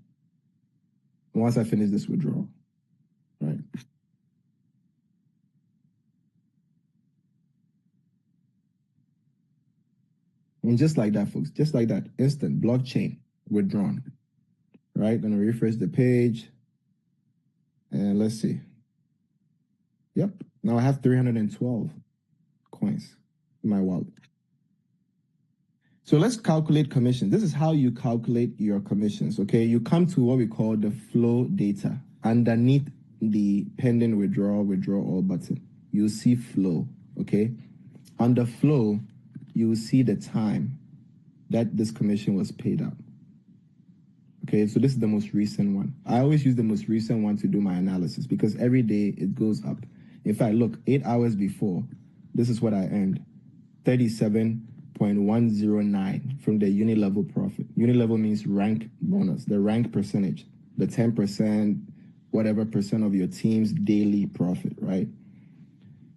Once I finish this withdrawal. Right. And just like that, folks, just like that, instant blockchain withdrawn. Right? Gonna refresh the page. And let's see. Yep. Now I have 312 coins in my wallet. So let's calculate commission. This is how you calculate your commissions. Okay. You come to what we call the flow data. Underneath the pending withdrawal all button, you'll see flow. Okay. Under flow, you will see the time that this commission was paid out. Okay, so this is the most recent one. I always use the most recent one to do my analysis because every day it goes up. In fact, look, 8 hours before, this is what I earned, 37.109 from the uni-level profit. Uni-level means rank bonus, the rank percentage, the 10%, whatever percent of your team's daily profit, right?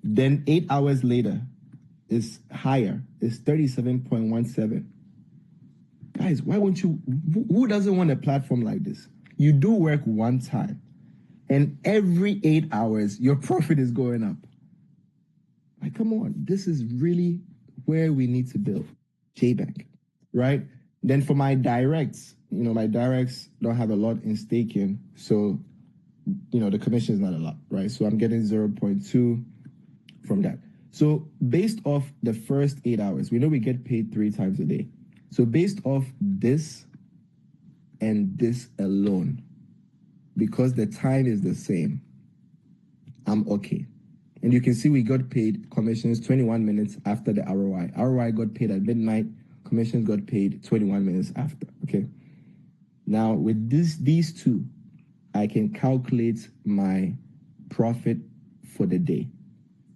Then 8 hours later, is higher. It's 37.17. Guys, why won't you? Who doesn't want a platform like this? You do work one time, and every 8 hours, your profit is going up. Like, come on. This is really where we need to build JBank, right? Then for my directs, my directs don't have a lot in staking, so the commission is not a lot, right? So I'm getting 0.2 from that. So based off the first 8 hours, we know we get paid 3 times a day. So based off this and this alone, because the time is the same, I'm okay. And you can see we got paid commissions 21 minutes after the ROI. ROI got paid at midnight. Commissions got paid 21 minutes after, okay? Now, with these two, I can calculate my profit for the day.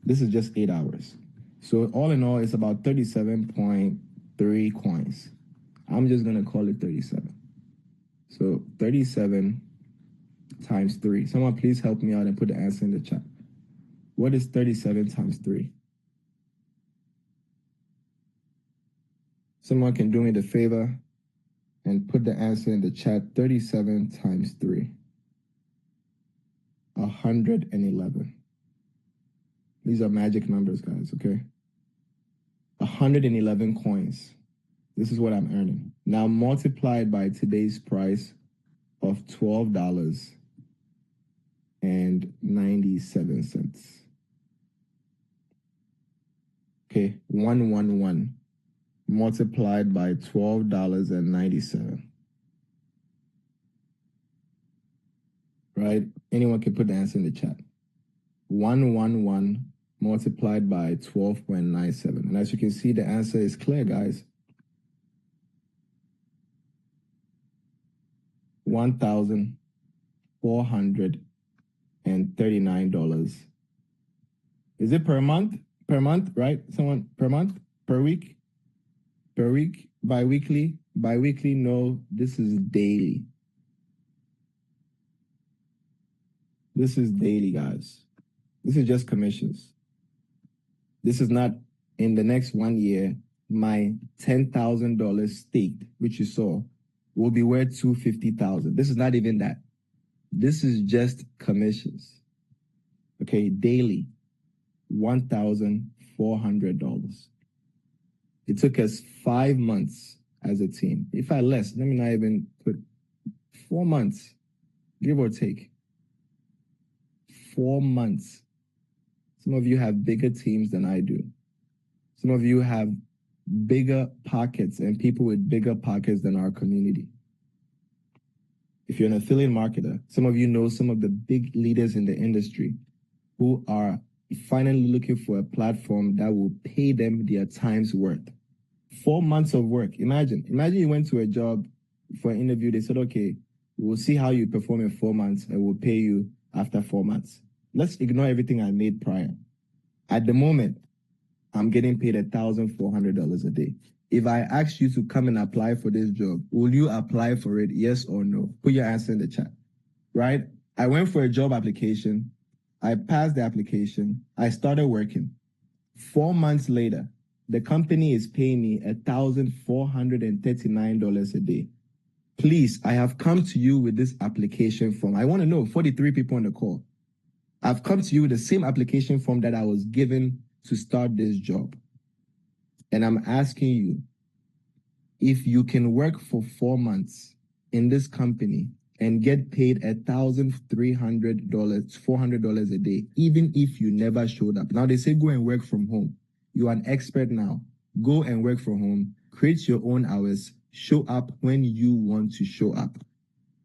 This is just 8 hours. So all in all, it's about 37.3 coins. I'm just going to call it 37. So 37 times 3. Someone please help me out and put the answer in the chat. What is 37 times 3? Someone can do me the favor and put the answer in the chat. 37 times 3. 111. These are magic numbers, guys, okay? 111 coins. This is what I'm earning. Now multiplied by today's price of $12.97. Okay, 111 multiplied by $12.97. Right? Anyone can put the answer in the chat. 111 multiplied by 12.97. And as you can see, the answer is clear, guys. $1,439. Is it per month? Per month, right? Someone per month? Per week? Per week? Bi-weekly? Bi-weekly? No, this is daily. This is daily, guys. This is just commissions. This is not in the next 1 year, my $10,000 staked, which you saw, will be worth $250,000. This is not even that. This is just commissions. Okay, daily, $1,400. It took us 5 months as a team. If I less, let me not even put 4 months, give or take. 4 months. Some of you have bigger teams than I do. Some of you have bigger pockets and people with bigger pockets than our community. If you're an affiliate marketer, some of you know some of the big leaders in the industry who are finally looking for a platform that will pay them their time's worth. 4 months of work. Imagine you went to a job for an interview. They said, okay, we'll see how you perform in 4 months and we'll pay you after 4 months. Let's ignore everything I made prior. At the moment, I'm getting paid $1,400 a day. If I ask you to come and apply for this job, will you apply for it, yes or no? Put your answer in the chat, right? I went for a job application. I passed the application. I started working. 4 months later, the company is paying me $1,439 a day. Please, I have come to you with this application form. I want to know, 43 people on the call. I've come to you with the same application form that I was given to start this job. And I'm asking you, if you can work for 4 months in this company and get paid $1,400 a day, even if you never showed up. Now they say go and work from home. You are an expert now. Go and work from home, create your own hours, show up when you want to show up.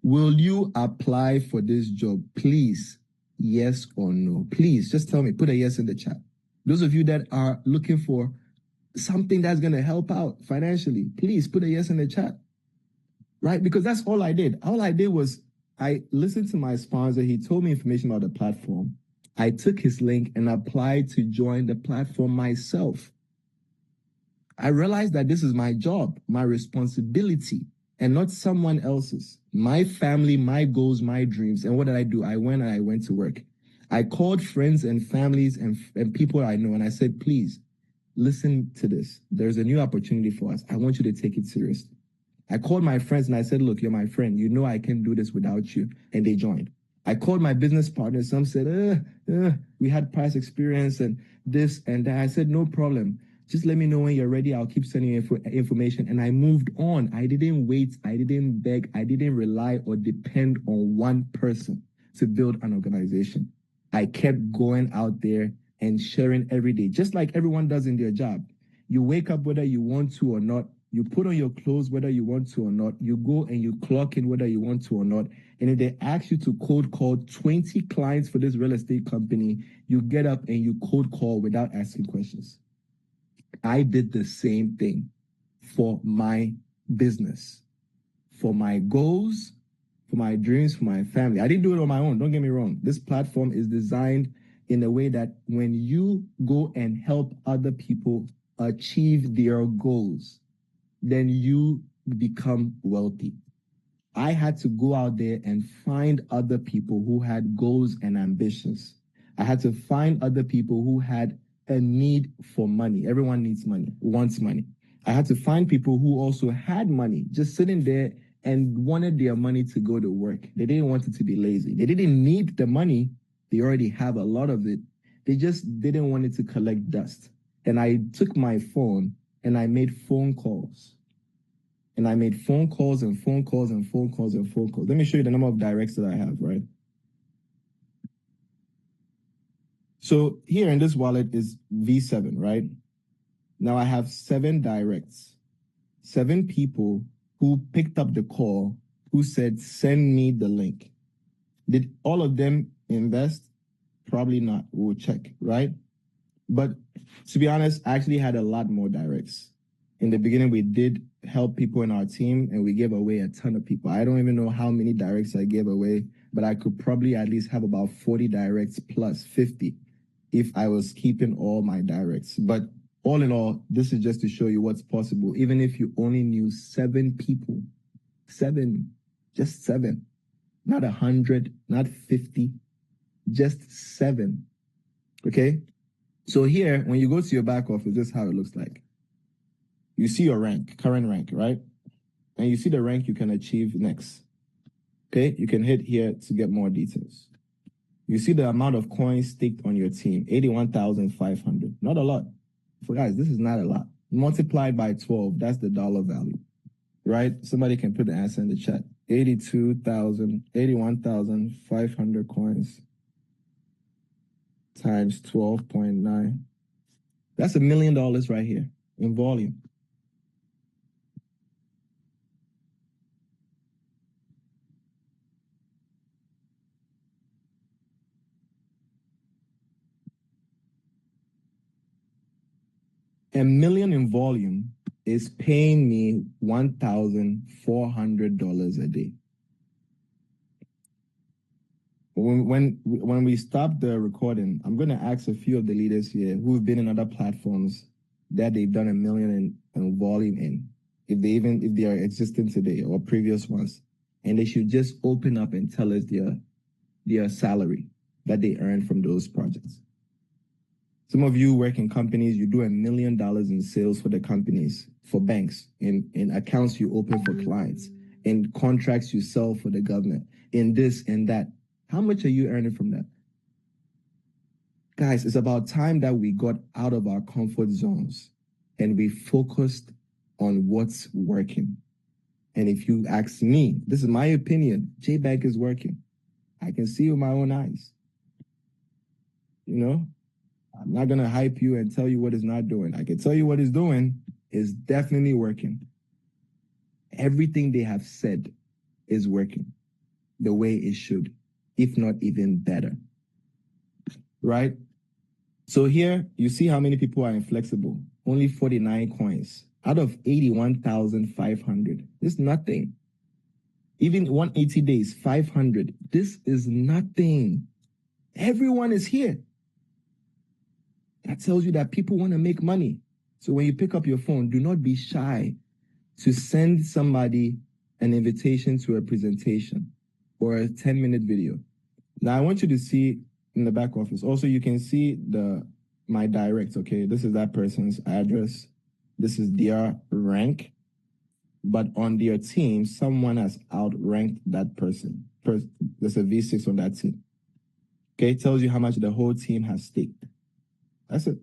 Will you apply for this job? Please, yes or no? Please, just tell me, put a yes in the chat. Those of you that are looking for something that's going to help out financially, please put a yes in the chat, right? Because that's all I did. All I did was I listened to my sponsor. He told me information about the platform. I took his link and applied to join the platform myself. I realized that this is my job, my responsibility, and not someone else's. My family, my goals, my dreams. And what did I do? I went to work. I called friends and families and people I know, and I said, please, listen to this. There's a new opportunity for us. I want you to take it serious. I called my friends and I said, look, you're my friend. You know I can't do this without you. And they joined. I called my business partners. Some said, we had past experience and this and that. I said, no problem. Just let me know when you're ready. I'll keep sending you information. And I moved on. I didn't wait. I didn't beg. I didn't rely or depend on one person to build an organization. I kept going out there and sharing every day, just like everyone does in their job. You wake up whether you want to or not. You put on your clothes whether you want to or not. You go and you clock in whether you want to or not. And if they ask you to cold call 20 clients for this real estate company, you get up and you cold call without asking questions. I did the same thing for my business, for my goals, for my dreams, for my family. I didn't do it on my own. Don't get me wrong. This platform is designed in a way that when you go and help other people achieve their goals, then you become wealthy. I had to go out there and find other people who had goals and ambitions. I had to find other people who had a need for money. Everyone needs money, wants money. I had to find people who also had money, just sitting there and wanted their money to go to work. They didn't want it to be lazy. They didn't need the money. They already have a lot of it. They just didn't want it to collect dust. And I took my phone and I made phone calls. And I made phone calls and phone calls and phone calls and phone calls. Let me show you the number of directs that I have, right? So here in this wallet is V7, right? Now I have 7 directs, 7 people who picked up the call, who said, send me the link. Did all of them invest? Probably not. We'll check, right? But to be honest, I actually had a lot more directs. In the beginning, we did help people in our team and we gave away a ton of people. I don't even know how many directs I gave away, but I could probably at least have about 40 directs plus 50 if I was keeping all my directs. But all in all, this is just to show you what's possible. Even if you only knew 7 people, 7, just 7, not 100, not 50, just 7. Okay? So here, when you go to your back office, this is how it looks like. You see your rank, current rank, right? And you see the rank you can achieve next. Okay? You can hit here to get more details. You see the amount of coins staked on your team, 81,500. Not a lot. For guys, this is not a lot. Multiplied by 12, that's the dollar value, right? Somebody can put the answer in the chat. 81,500 coins times 12.9. That's $1 million right here in volume. $1 million in volume is paying me $1,400 a day. When we stop the recording, I'm going to ask a few of the leaders here who've been in other platforms that they've done $1 million in volume in, if they are existing today or previous ones, and they should just open up and tell us their salary that they earn from those projects. Some of you work in companies, you do $1 million in sales for the companies, for banks, in accounts you open for clients, in contracts you sell for the government, in this and that. How much are you earning from that? Guys, it's about time that we got out of our comfort zones and we focused on what's working. And if you ask me, this is my opinion, JBank is working. I can see with my own eyes. You know? I'm not going to hype you and tell you what it's not doing. I can tell you what it's doing is definitely working. Everything they have said is working the way it should, if not even better. Right? So here, you see how many people are inflexible. Only 49 coins out of 81,500. This is nothing. Even 180 days, 500. This is nothing. Everyone is here. That tells you that people want to make money. So when you pick up your phone, do not be shy to send somebody an invitation to a presentation or a 10-minute video. Now, I want you to see in the back office. Also, you can see my direct, okay? This is that person's address. This is their rank. But on their team, someone has outranked that person. There's a V6 on that team. Okay, it tells you how much the whole team has staked. That's it,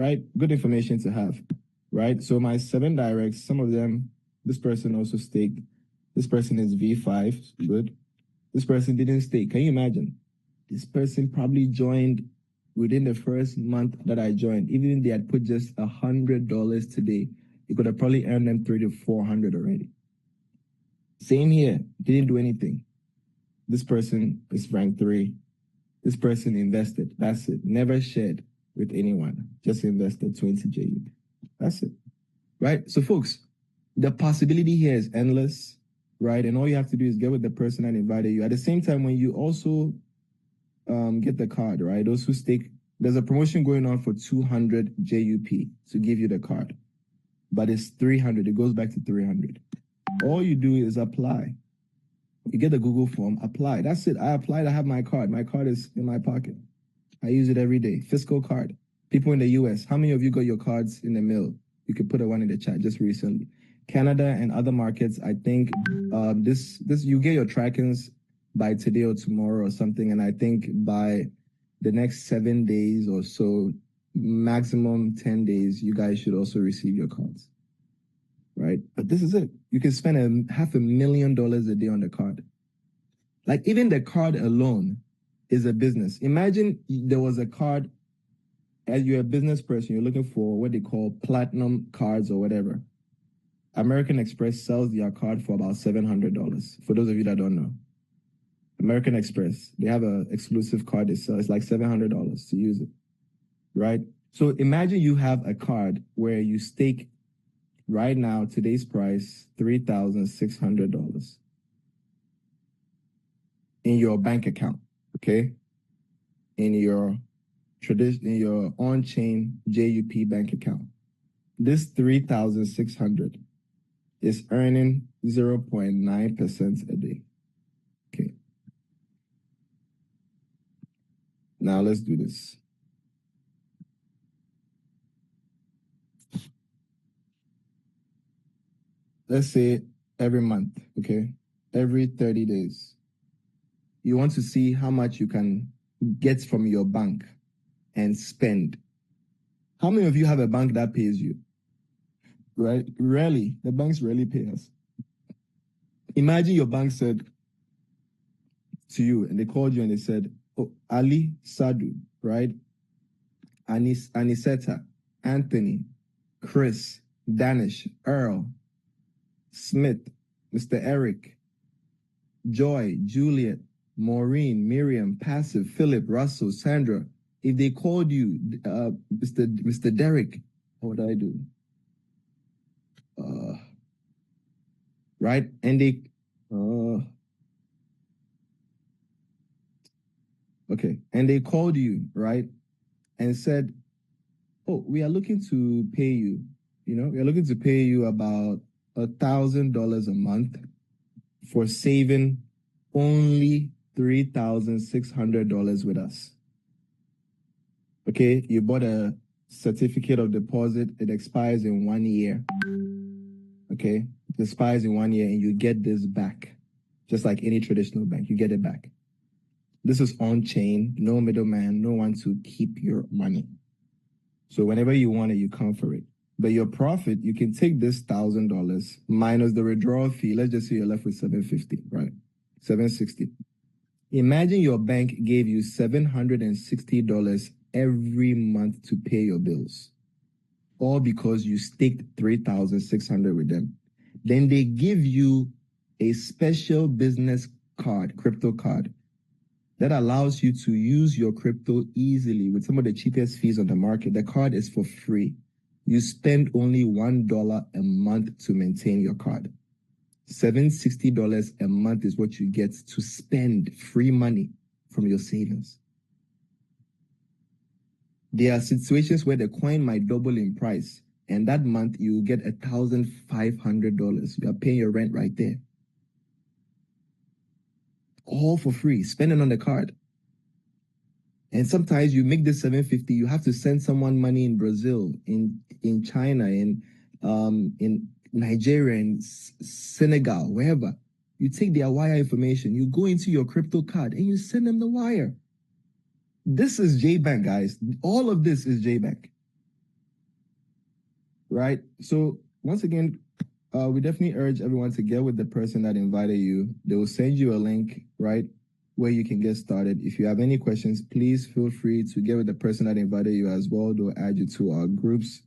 right? Good information to have, right? So my 7 directs, some of them, this person also staked. This person is V5, good. This person didn't stake. Can you imagine? This person probably joined within the first month that I joined. Even if they had put just $100 today, it could have probably earned them 300 to 400 already. Same here, didn't do anything. This person is ranked 3. This person invested. That's it. Never shared with anyone. Just invested 20 JU. That's it. Right? So, folks, the possibility here is endless, right? And all you have to do is get with the person that invited you. At the same time, when you also get the card, right? Those who stake, there's a promotion going on for 200 JUP to give you the card, but it's 300. It goes back to 300. All you do is apply. You get the Google form, apply. That's it. I applied. I have my card. My card is in my pocket. I use it every day. Fiscal card. People in the US, how many of you got your cards in the mail? You could put a one in the chat just recently. Canada and other markets, I think this you get your trackings by today or tomorrow or something, and I think by the next 7 days or so, maximum 10 days, you guys should also receive your cards, right? But this is it. You can spend $500,000 a day on the card. Like even the card alone is a business. Imagine there was a card, as you're a business person, you're looking for what they call platinum cards or whatever. American Express sells their card for about $700. For those of you that don't know, American Express, they have an exclusive card they sell. It's like $700 to use it, right? So imagine you have a card where you stake right now, today's price, $3,600 in your bank account, okay? In your on-chain JUP bank account. This 3,600 is earning 0.9% a day. Okay. Now let's do this. Let's say every month, okay? Every 30 days. You want to see how much you can get from your bank and spend. How many of you have a bank that pays you? Right? Rarely. The banks rarely pay us. Imagine your bank said to you, and they called you and they said, oh, Ali Sadu, right? Aniseta, Anthony, Chris, Danish, Earl, Smith, Mr. Eric, Joy, Juliet, Maureen, Miriam, Passive, Philip, Russell, Sandra. If they called you, Mr. Derek, what did I do? Right? And they, okay. And they called you, right? And said, oh, we are looking to pay you, we are looking to pay you about $1,000 a month for saving only $3,600 with us. Okay, you bought a certificate of deposit. It expires in 1 year. Okay, it expires in 1 year and you get this back. Just like any traditional bank, you get it back. This is on-chain, no middleman, no one to keep your money. So whenever you want it, you come for it. But your profit, you can take this $1,000 minus the withdrawal fee. Let's just say you're left with $750, right? $760. Imagine your bank gave you $760 every month to pay your bills, all because you staked $3,600 with them. Then they give you a special business card, crypto card, that allows you to use your crypto easily with some of the cheapest fees on the market. The card is for free. You spend only $1 a month to maintain your card. $760 a month is what you get to spend free money from your savings. There are situations where the coin might double in price, and that month you get $1,500. You are paying your rent right there. All for free, spending on the card. And sometimes you make this $750, you have to send someone money in Brazil, in China, in Nigeria, in Senegal, wherever. You take their wire information, you go into your crypto card, and you send them the wire. This is JBank, guys. All of this is JBank. right? So once again, we definitely urge everyone to get with the person that invited you. They will send you a link, right, where you can get started. If you have any questions, please feel free to get with the person that invited you as well. They'll add you to our groups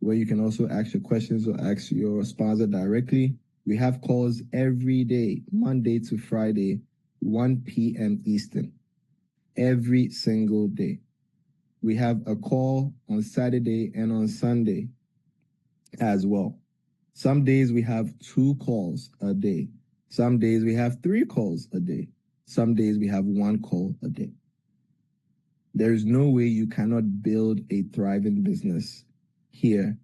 where you can also ask your questions or ask your sponsor directly. We have calls every day, Monday to Friday, 1 p.m. Eastern, every single day. We have a call on Saturday and on Sunday as well. Some days we have 2 calls a day. Some days we have 3 calls a day. Some days we have 1 call a day. There is no way you cannot build a thriving business here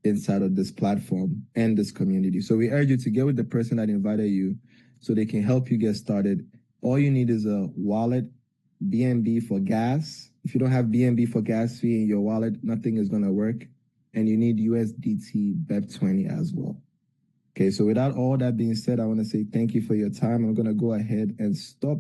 inside of this platform and this community. So we urge you to get with the person that invited you so they can help you get started. All you need is a wallet, BNB for gas. If you don't have BNB for gas fee in your wallet, nothing is going to work. And you need USDT BEP20 as well. Okay, so without all that being said, I want to say thank you for your time. I'm going to go ahead and stop